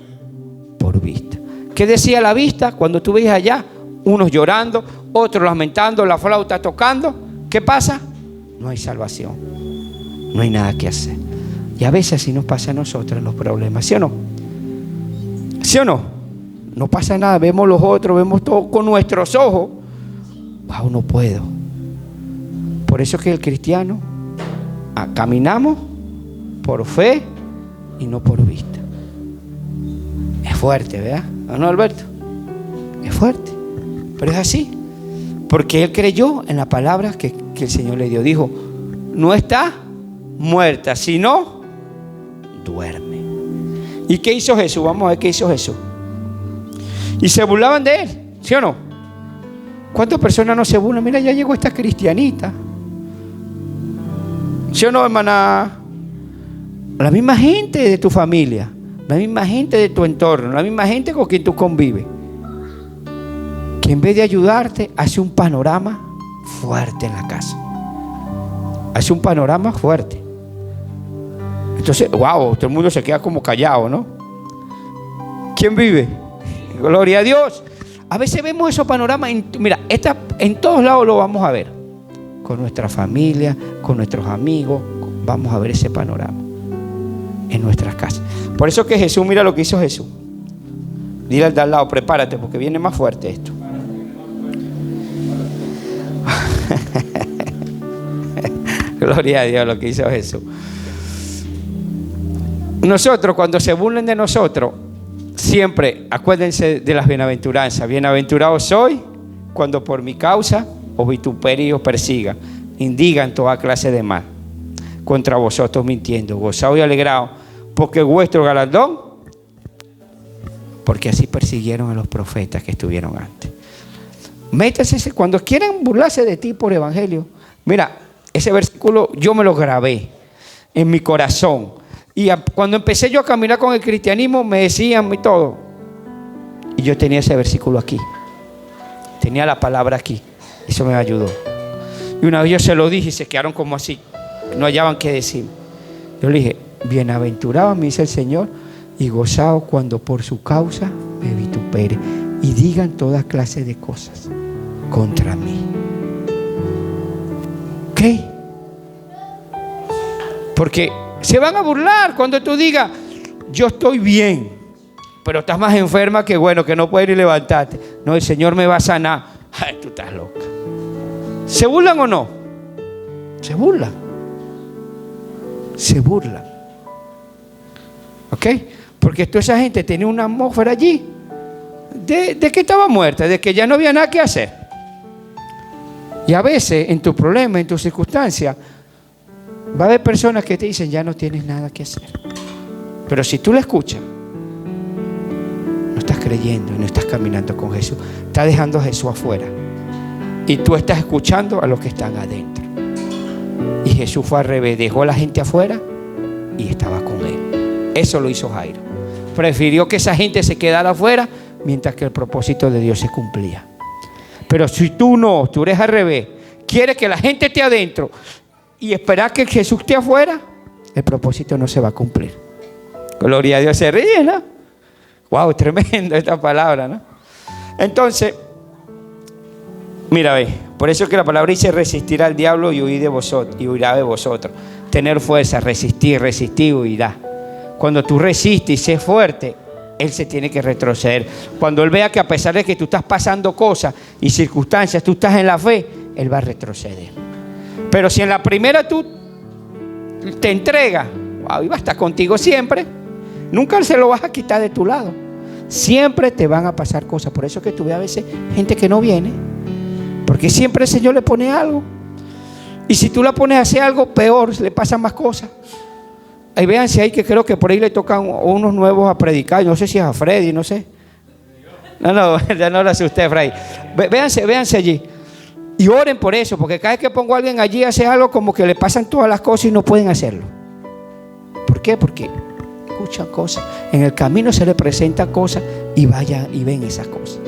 [SPEAKER 1] por vista. ¿Qué decía la vista? Cuando tú veías allá, unos llorando, otros lamentando, la flauta tocando. ¿Qué pasa? No hay salvación. No hay nada que hacer. Y a veces así nos pasa a nosotros en los problemas, ¿sí o no? ¿Sí o no? No pasa nada, vemos los otros, vemos todo con nuestros ojos. Wow, no puedo. Por eso es que el cristiano caminamos por fe y no por vista. Es fuerte, ¿verdad? ¿No, Alberto? Es fuerte, pero es así. Porque él creyó en la palabra que el Señor le dio. Dijo, no está muerta, sino duerme. ¿Y qué hizo Jesús? Vamos a ver qué hizo Jesús. Y se burlaban de él, ¿sí o no? ¿Cuántas personas no se burlan? Mira, ya llegó esta cristianita. ¿Sí o no, hermana? La misma gente de tu familia, la misma gente de tu entorno, la misma gente con quien tú convives, que en vez de ayudarte, hace un panorama fuerte en la casa. Hace un panorama fuerte. Entonces, wow, todo el mundo se queda como callado, ¿no? ¿Quién vive? Gloria a Dios. A veces vemos esos panoramas, en todos lados lo vamos a ver. Con nuestra familia, con nuestros amigos, vamos a ver ese panorama en nuestras casas. Por eso que Jesús, mira lo que hizo Jesús. Dile al de al lado, prepárate porque viene más fuerte esto. Gloria a Dios lo que hizo Jesús. Nosotros, cuando se burlen de nosotros, siempre acuérdense de las bienaventuranzas. Bienaventurado soy cuando por mi causa os vituperio y os persiga, indigan toda clase de mal contra vosotros mintiendo. Gozaos y alegraos, porque vuestro galardón, porque así persiguieron a los profetas que estuvieron antes. Métanse, cuando quieran burlarse de ti por evangelio. Mira, ese versículo yo me lo grabé en mi corazón. Y cuando empecé yo a caminar con el cristianismo, me decían y todo. Y yo tenía ese versículo aquí. Tenía la palabra aquí. Eso me ayudó. Y una vez yo se lo dije y se quedaron como así. No hallaban qué decir. Yo le dije, bienaventurados, me dice el Señor, y gozaos cuando por su causa me vitupere y digan toda clase de cosas contra mí. ¿Ok? Porque se van a burlar cuando tú digas, yo estoy bien, pero estás más enferma que bueno, que no puedes ni levantarte. No, el Señor me va a sanar. Ay, tú estás loca. ¿Se burlan o no? Se burlan. Se burlan. ¿Ok? Porque toda esa gente tenía una atmósfera allí de que estaba muerta, de que ya no había nada que hacer. Y a veces en tu problema, en tu circunstancia, va a haber personas que te dicen, ya no tienes nada que hacer. Pero si tú la escuchas, no estás creyendo, no estás caminando con Jesús. Estás dejando a Jesús afuera. Y tú estás escuchando a los que están adentro. Y Jesús fue al revés, dejó a la gente afuera y estaba con él. Eso lo hizo Jairo. Prefirió que esa gente se quedara afuera mientras que el propósito de Dios se cumplía. Pero si tú no, tú eres al revés, quieres que la gente esté adentro y esperar que Jesús esté afuera, el propósito no se va a cumplir. Gloria a Dios. Se ríe, ¿no? Wow, tremendo esta palabra, ¿no? Entonces, mira, ve, por eso es que la palabra dice resistir al diablo y huir de vosotros, y huirá de vosotros. Tener fuerza, resistir, huirá. Cuando tú resistes y sé fuerte, Él se tiene que retroceder. Cuando Él vea que a pesar de que tú estás pasando cosas y circunstancias, tú estás en la fe, Él va a retroceder. Pero si en la primera tú te entregas, wow, y va a estar contigo siempre, nunca se lo vas a quitar de tu lado. Siempre te van a pasar cosas. Por eso que tú ves a veces gente que no viene, porque siempre el Señor le pone algo. Y si tú la pones a hacer algo peor, le pasan más cosas. Ahí véanse ahí, que creo que por ahí le tocan unos nuevos a predicar. No sé si es a Freddy, no sé. No, ya no lo hace usted, Freddy. Véanse allí. Y oren por eso, porque cada vez que pongo a alguien allí hace algo, como que le pasan todas las cosas y no pueden hacerlo. ¿Por qué? Porque escuchan cosas. En el camino se le presentan cosas y vayan y ven esas cosas.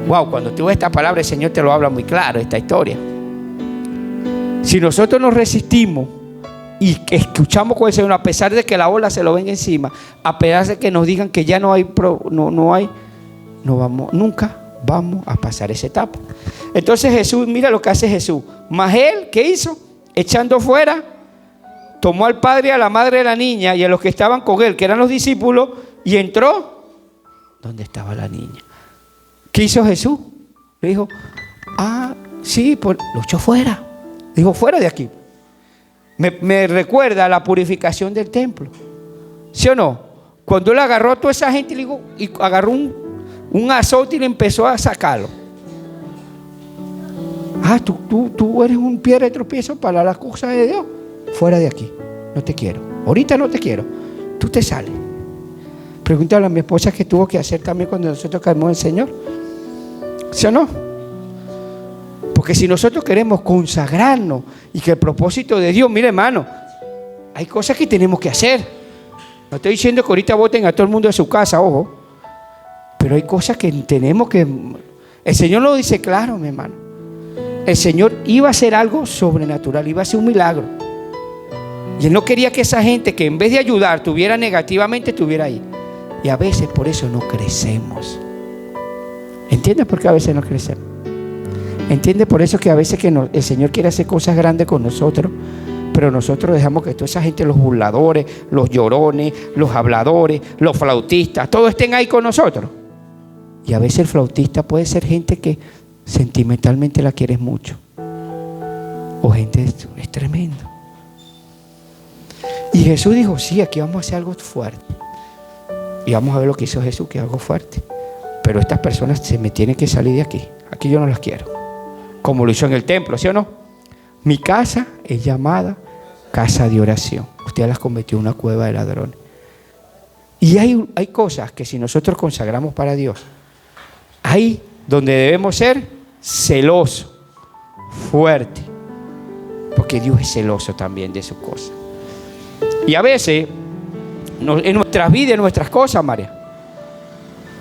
[SPEAKER 1] Wow, cuando tú ves esta palabra, el Señor te lo habla muy claro, esta historia. Si nosotros nos resistimos y escuchamos con el Señor, a pesar de que la ola se lo venga encima, a pesar de que nos digan que ya nunca vamos a pasar esa etapa. Entonces Jesús, mira lo que hace Jesús. Mas Él, ¿qué hizo? Echando fuera, tomó al padre y a la madre de la niña y a los que estaban con Él, que eran los discípulos, y entró donde estaba la niña. ¿Qué hizo Jesús? Le dijo, sí, lo echó fuera. Dijo, fuera de aquí. Me recuerda a la purificación del templo. ¿Sí o no? Cuando él agarró a toda esa gente y agarró un azote y le empezó a sacarlo. Tú eres un piedra de tropiezo para las cosas de Dios. Fuera de aquí. No te quiero. Ahorita no te quiero. Tú te sales. Pregúntale a mi esposa qué tuvo que hacer también cuando nosotros caímos en el Señor. ¿Sí o no? Porque si nosotros queremos consagrarnos y que el propósito de Dios, mire hermano, hay cosas que tenemos que hacer. No estoy diciendo que ahorita voten a todo el mundo de su casa, ojo. Pero hay cosas que tenemos que... El Señor lo dice claro, mi hermano. El Señor iba a hacer algo sobrenatural, iba a hacer un milagro. Y Él no quería que esa gente que en vez de ayudar tuviera negativamente, estuviera ahí. Y a veces por eso no crecemos. ¿Entiendes por qué a veces no crecemos? ¿Entiendes por eso que a veces el Señor quiere hacer cosas grandes con nosotros, pero nosotros dejamos que toda esa gente, los burladores, los llorones, los habladores, los flautistas, todos estén ahí con nosotros? Y a veces el flautista puede ser gente que sentimentalmente la quieres mucho, o gente es tremendo. Y Jesús dijo, sí, aquí vamos a hacer algo fuerte. Y vamos a ver lo que hizo Jesús, que es algo fuerte. Pero estas personas se me tienen que salir de aquí. Aquí yo no las quiero. Como lo hizo en el templo, ¿sí o no? Mi casa es llamada casa de oración. Usted las convirtió en una cueva de ladrones. Y hay cosas que si nosotros consagramos para Dios, ahí donde debemos ser celosos, fuertes. Porque Dios es celoso también de sus cosas. Y a veces, en nuestras vidas, en nuestras cosas, María,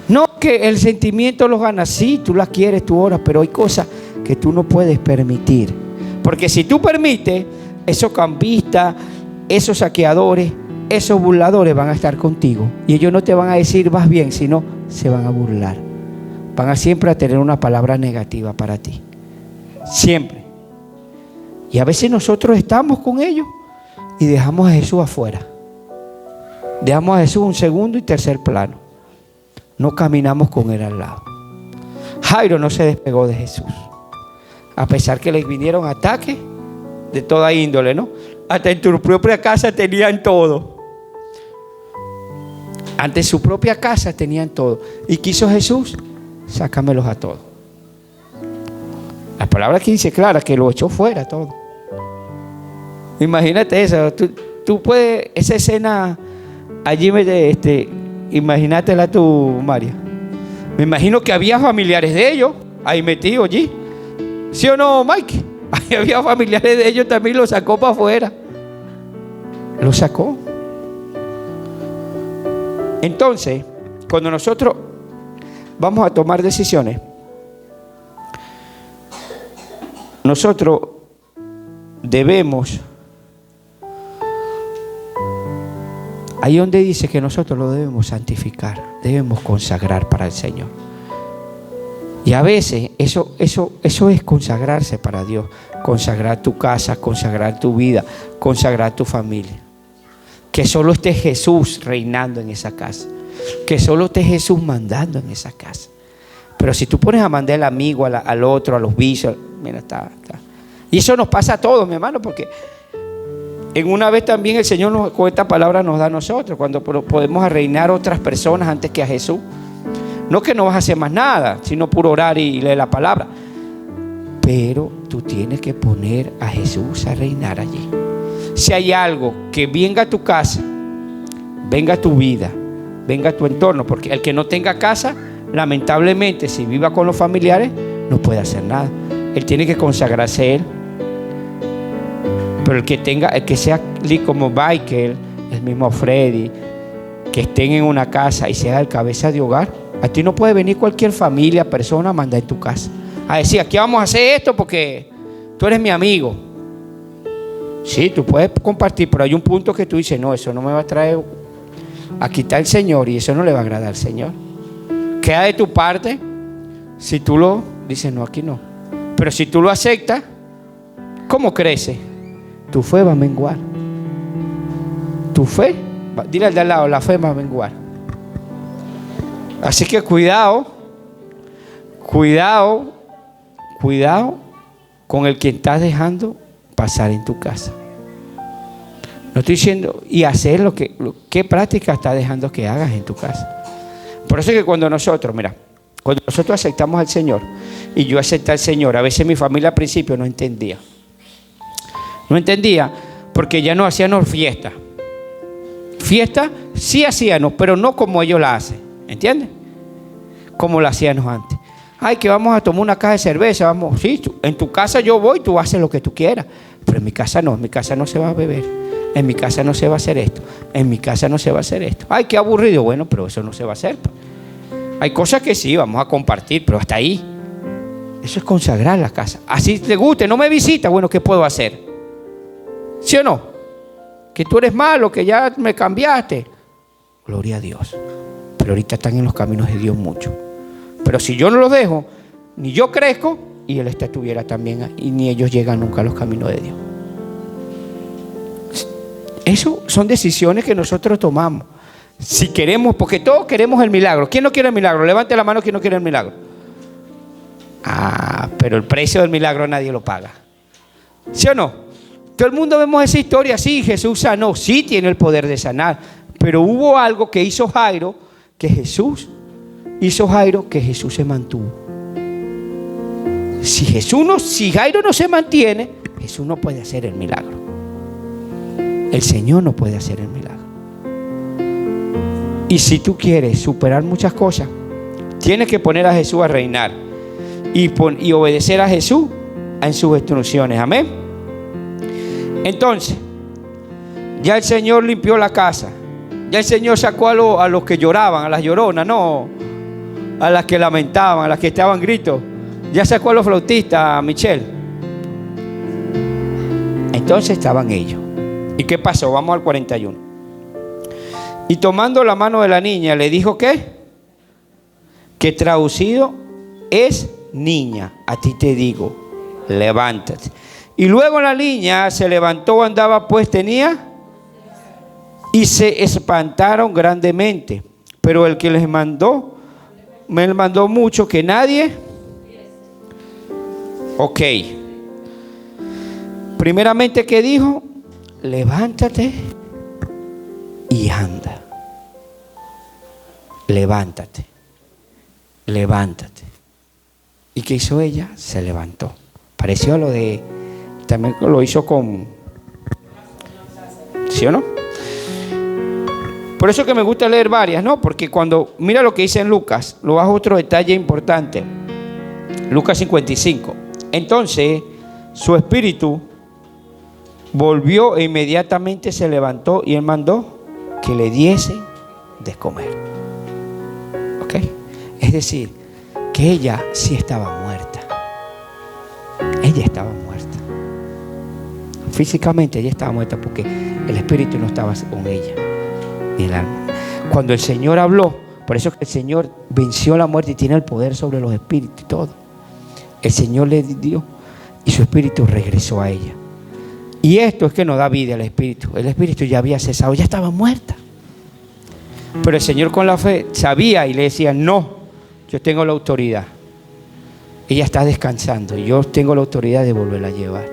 [SPEAKER 1] no que el sentimiento los gana, sí, tú las quieres, tú oras, pero hay cosas que tú no puedes permitir. Porque si tú permites, esos cambistas, esos saqueadores, esos burladores van a estar contigo. Y ellos no te van a decir vas bien, sino se van a burlar. Van a siempre a tener una palabra negativa para ti. Siempre. Y a veces nosotros estamos con ellos y dejamos a Jesús afuera. Dejamos a Jesús un segundo y tercer plano. No caminamos con Él al lado. Jairo no se despegó de Jesús. A pesar que les vinieron ataques de toda índole, ¿no? Hasta en tu propia casa tenían todo. Ante su propia casa tenían todo. ¿Y quiso Jesús? Sácamelos a todos. La palabra aquí dice clara que lo echó fuera todo. Imagínate eso. Tú puedes, esa escena allí, imagínatela tú, María. Me imagino que había familiares de ellos ahí metidos allí. ¿Sí o no, Mike? Ahí había familiares de ellos también, lo sacó para afuera. Lo sacó. Entonces, cuando nosotros vamos a tomar decisiones, nosotros debemos, ahí donde dice que nosotros lo debemos santificar, debemos consagrar para el Señor. Y a veces eso es consagrarse para Dios. Consagrar tu casa, consagrar tu vida, consagrar tu familia. Que solo esté Jesús reinando en esa casa. que solo esté Jesús mandando en esa casa. Pero si tú pones a mandar al amigo, al otro, a los vicios, mira, está. Y eso nos pasa a todos, mi hermano, porque en una vez también el Señor con esta palabra nos da a nosotros, cuando podemos reinar a otras personas antes que a Jesús. No que no vas a hacer más nada, sino puro orar y leer la palabra. Pero tú tienes que poner a Jesús a reinar allí. Si hay algo que venga a tu casa, venga a tu vida, venga a tu entorno, porque el que no tenga casa, lamentablemente, si viva con los familiares, no puede hacer nada. Él tiene que consagrarse a Él. Pero el que sea como Michael, el mismo Freddy, que estén en una casa y sea el cabeza de hogar, a ti no puede venir cualquier familia, persona a mandar en tu casa a decir, aquí vamos a hacer esto porque tú eres mi amigo. Sí, tú puedes compartir, pero hay un punto que tú dices, no, eso no me va a traer. Aquí está el Señor y eso no le va a agradar al Señor. Queda de tu parte si tú lo dices, no, aquí no. Pero si tú lo aceptas, ¿cómo crece? Tu fe va a menguar. Tu fe, dile al de al lado, la fe va a menguar. Así que cuidado con el que estás dejando pasar en tu casa. No estoy diciendo, y hacer qué práctica estás dejando que hagas en tu casa. Por eso es que cuando nosotros aceptamos al Señor, y yo acepté al Señor, a veces mi familia al principio no entendía. No entendía porque ya no hacíamos fiesta. Fiesta sí hacíamos, pero no como ellos la hacen. ¿Entiendes? Como la hacíamos antes. Ay, que vamos a tomar una caja de cerveza. Vamos, sí, en tu casa yo voy, tú haces lo que tú quieras. Pero en mi casa no se va a beber. En mi casa no se va a hacer esto. En mi casa no se va a hacer esto. Ay, qué aburrido. Bueno, pero eso no se va a hacer. Hay cosas que sí, vamos a compartir, pero hasta ahí. Eso es consagrar la casa. Así te guste, no me visita. Bueno, ¿qué puedo hacer? ¿Sí o no? Que tú eres malo, que ya me cambiaste. Gloria a Dios. Pero ahorita están en los caminos de Dios mucho. Pero si yo no los dejo, ni yo crezco, y Él estuviera también, y ni ellos llegan nunca a los caminos de Dios. Eso son decisiones que nosotros tomamos. Si queremos, porque todos queremos el milagro. ¿Quién no quiere el milagro? Levante la mano quien no quiere el milagro. Pero el precio del milagro nadie lo paga. ¿Sí o no? Todo el mundo vemos esa historia. Sí, Jesús sanó. Sí tiene el poder de sanar. Pero hubo algo que hizo Jairo, que Jesús se mantuvo. Si Jairo no se mantiene, Jesús no puede hacer el milagro. El Señor no puede hacer el milagro. Y si tú quieres superar muchas cosas, tienes que poner a Jesús a reinar y obedecer a Jesús en sus instrucciones. Amén. Entonces, ya el Señor limpió la casa. Ya el Señor sacó a los que lloraban, a las lloronas, no a las que lamentaban, a las que estaban gritos. Ya sacó a los flautistas, a Michelle. Entonces estaban ellos. ¿Y qué pasó? Vamos al 41. Y tomando la mano de la niña, le dijo ¿qué? Que traducido es niña, a ti te digo, levántate. Y luego la niña se levantó, andaba pues, tenía, y se espantaron grandemente. Pero el que les mandó, me mandó mucho, que nadie. Ok. Primeramente, ¿qué dijo? Levántate y anda. Levántate. Levántate. ¿Y qué hizo ella? Se levantó. Pareció a lo de... También lo hizo con... ¿Sí o no? Por eso que me gusta leer varias, ¿no? Porque cuando... Mira lo que dice en Lucas. Lo bajo otro detalle importante. Lucas 55. Entonces, su espíritu volvió e inmediatamente se levantó y él mandó que le diesen de comer. ¿Ok? Es decir, que ella sí estaba muerta. Ella estaba muerta. Físicamente ella estaba muerta porque el espíritu no estaba con ella, ni el alma. Cuando el Señor habló, por eso es que el Señor venció la muerte y tiene el poder sobre los espíritus y todo. El Señor le dio y su espíritu regresó a ella. Y esto es que nos da vida al espíritu. El espíritu ya había cesado, ya estaba muerta. Pero el Señor con la fe sabía y le decía, no, yo tengo la autoridad. Ella está descansando y yo tengo la autoridad de volverla a llevar.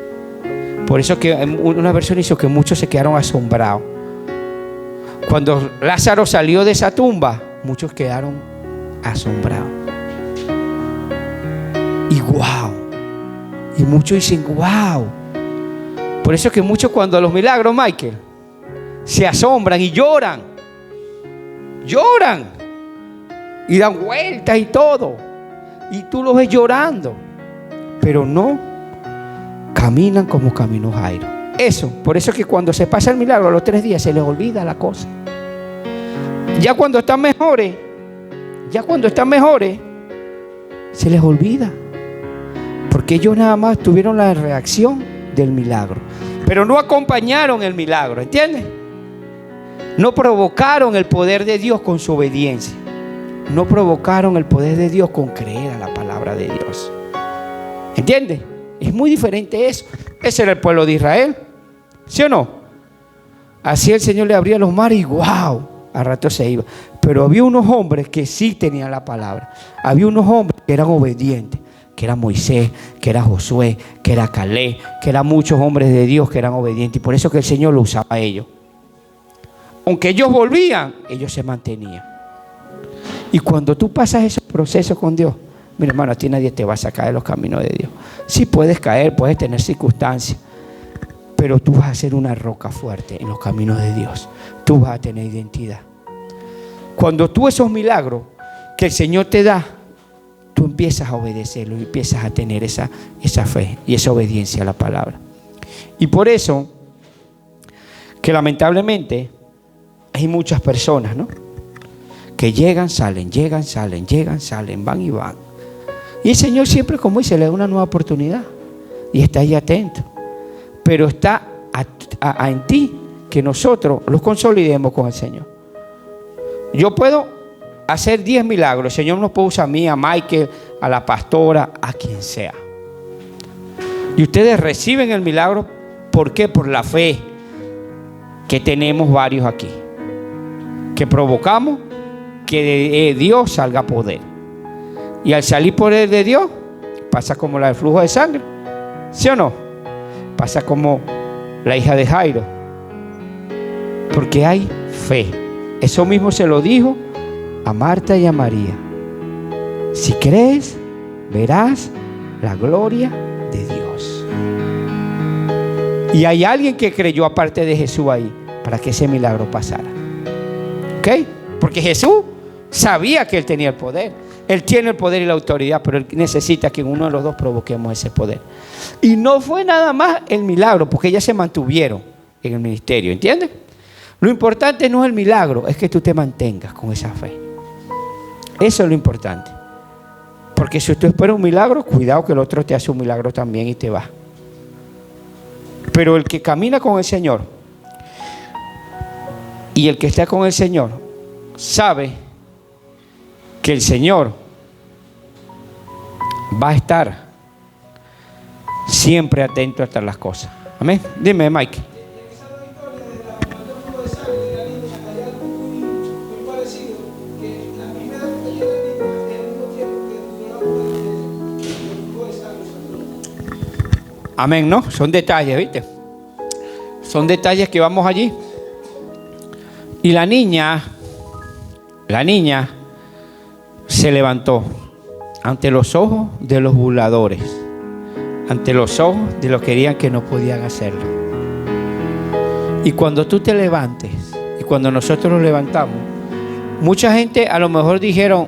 [SPEAKER 1] Por eso que una versión hizo que muchos se quedaron asombrados. Cuando Lázaro salió de esa tumba, muchos quedaron asombrados. Y wow. Y muchos dicen, wow. Por eso que muchos cuando a los milagros, Michael, se asombran y lloran. Lloran. Y dan vueltas y todo. Y tú los ves llorando. Pero no caminan como caminó Jairo. Eso, por eso que cuando se pasa el milagro, a los 3 días se les olvida la cosa. Ya cuando están mejores, se les olvida. Porque ellos nada más tuvieron la reacción del milagro, pero no acompañaron el milagro, ¿entiendes? No provocaron el poder de Dios con su obediencia. No provocaron el poder de Dios con creer a la palabra de Dios. ¿Entiendes? Es muy diferente eso. Ese era el pueblo de Israel, ¿sí o no? Así el Señor le abría los mares y ¡wow! Al rato se iba. Pero había unos hombres que sí tenían la palabra. Había unos hombres que eran obedientes, que era Moisés, que era Josué, que era Caleb, que eran muchos hombres de Dios que eran obedientes. Y por eso que el Señor lo usaba a ellos. Aunque ellos volvían, ellos se mantenían. Y cuando tú pasas esos procesos con Dios, mira hermano, a ti nadie te va a sacar de los caminos de Dios. Sí puedes caer, puedes tener circunstancias, pero tú vas a ser una roca fuerte en los caminos de Dios. Tú vas a tener identidad. Cuando tú esos milagros que el Señor te da, tú empiezas a obedecerlo y empiezas a tener esa fe y esa obediencia a la palabra. Y por eso que lamentablemente hay muchas personas, ¿no?, que llegan, salen, van y van. Y el Señor siempre, como dice, le da una nueva oportunidad y está ahí atento. Pero está en ti que nosotros los consolidemos con el Señor. Yo puedo hacer 10 milagros. El Señor nos puede usar a mí, a Michael, a la pastora, a quien sea. Y ustedes reciben el milagro. ¿Por qué? Por la fe que tenemos varios aquí, que provocamos que de Dios salga poder. Y al salir poder de Dios, pasa como el flujo de sangre, ¿sí o no? Pasa como la hija de Jairo, porque hay fe. Eso mismo se lo dijo a Marta y a María. Si crees, verás la gloria de Dios. Y hay alguien que creyó aparte de Jesús ahí para que ese milagro pasara. ¿Ok? Porque Jesús sabía que Él tenía el poder. Él tiene el poder y la autoridad, pero Él necesita que uno de los dos provoquemos ese poder. Y no fue nada más el milagro, porque ellas se mantuvieron en el ministerio, ¿entiendes? Lo importante no es el milagro, es que tú te mantengas con esa fe. Eso es lo importante. Porque si tú esperas un milagro, cuidado que el otro te hace un milagro también y te va. Pero el que camina con el Señor y el que está con el Señor sabe que el Señor va a estar siempre atento a todas las cosas. Amén. Dime, Mike. Amén, ¿no? Son detalles, ¿viste? Son detalles que vamos allí. Y la niña se levantó ante los ojos de los burladores, ante los ojos de los que querían que no podían hacerlo. Y cuando tú te levantes, y cuando nosotros nos levantamos, mucha gente a lo mejor dijeron,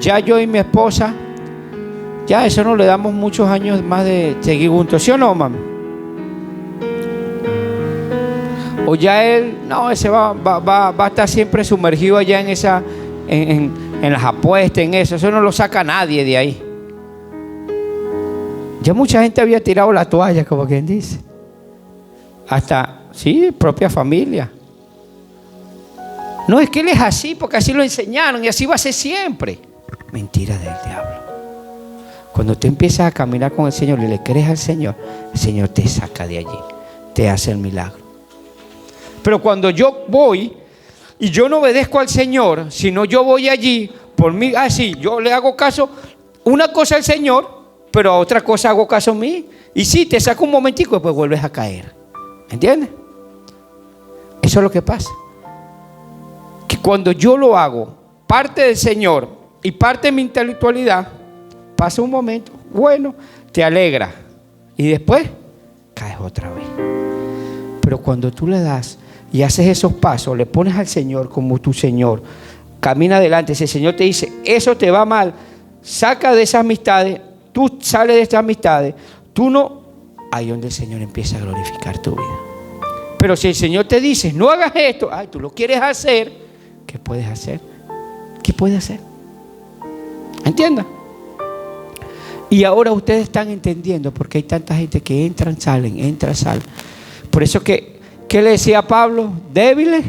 [SPEAKER 1] ya yo y mi esposa, ya eso no le damos muchos años más de seguir juntos, ¿sí o no, mamá? O ya él, no, ese va a estar siempre sumergido allá en esa, en las apuestas, en eso no lo saca nadie de ahí. Ya mucha gente había tirado la toalla, como quien dice. Hasta, sí, propia familia. No, es que él es así, porque así lo enseñaron y así va a ser siempre. Mentira del diablo. Cuando tú empiezas a caminar con el Señor y le crees al Señor, el Señor te saca de allí, te hace el milagro. Pero cuando yo voy y yo no obedezco al Señor, sino yo voy allí por mí, sí, yo le hago caso, una cosa al Señor, pero a otra cosa hago caso a mí. Y sí, te saco un momentico y después vuelves a caer. ¿Entiendes? Eso es lo que pasa. Que cuando yo lo hago, parte del Señor y parte de mi intelectualidad, pasa un momento, bueno, te alegra. Y después caes otra vez. Pero cuando tú le das y haces esos pasos, le pones al Señor como tu Señor, camina adelante. Si el Señor te dice, eso te va mal, saca de esas amistades, tú sales de estas amistades, tú no, ahí es donde el Señor empieza a glorificar tu vida. Pero si el Señor te dice, no hagas esto, tú lo quieres hacer, ¿qué puedes hacer? ¿Qué puedes hacer? ¿Entiendan? Y ahora ustedes están entendiendo por qué hay tanta gente que entran, salen. Por eso que, ¿qué le decía a Pablo? Débiles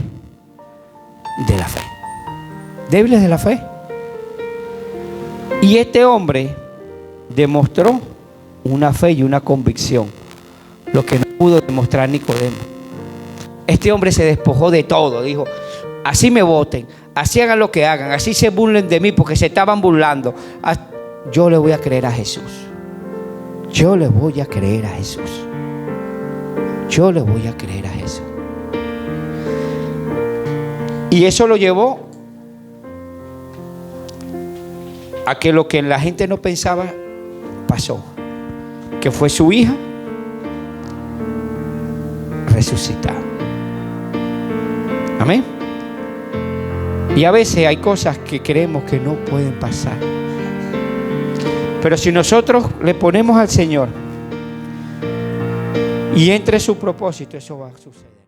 [SPEAKER 1] de la fe. Débiles de la fe. Y este hombre demostró una fe y una convicción, lo que no pudo demostrar Nicodemo. Este hombre se despojó de todo, dijo, así me voten, así hagan lo que hagan, así se burlen de mí porque se estaban burlando. Yo le voy a creer a Jesús. Yo le voy a creer a Jesús. Yo le voy a creer a Jesús. Y eso lo llevó a que lo que la gente no pensaba pasó, que fue su hija resucitada. Amén. Y a veces hay cosas que creemos que no pueden pasar, pero si nosotros le ponemos al Señor y entre su propósito, eso va a suceder.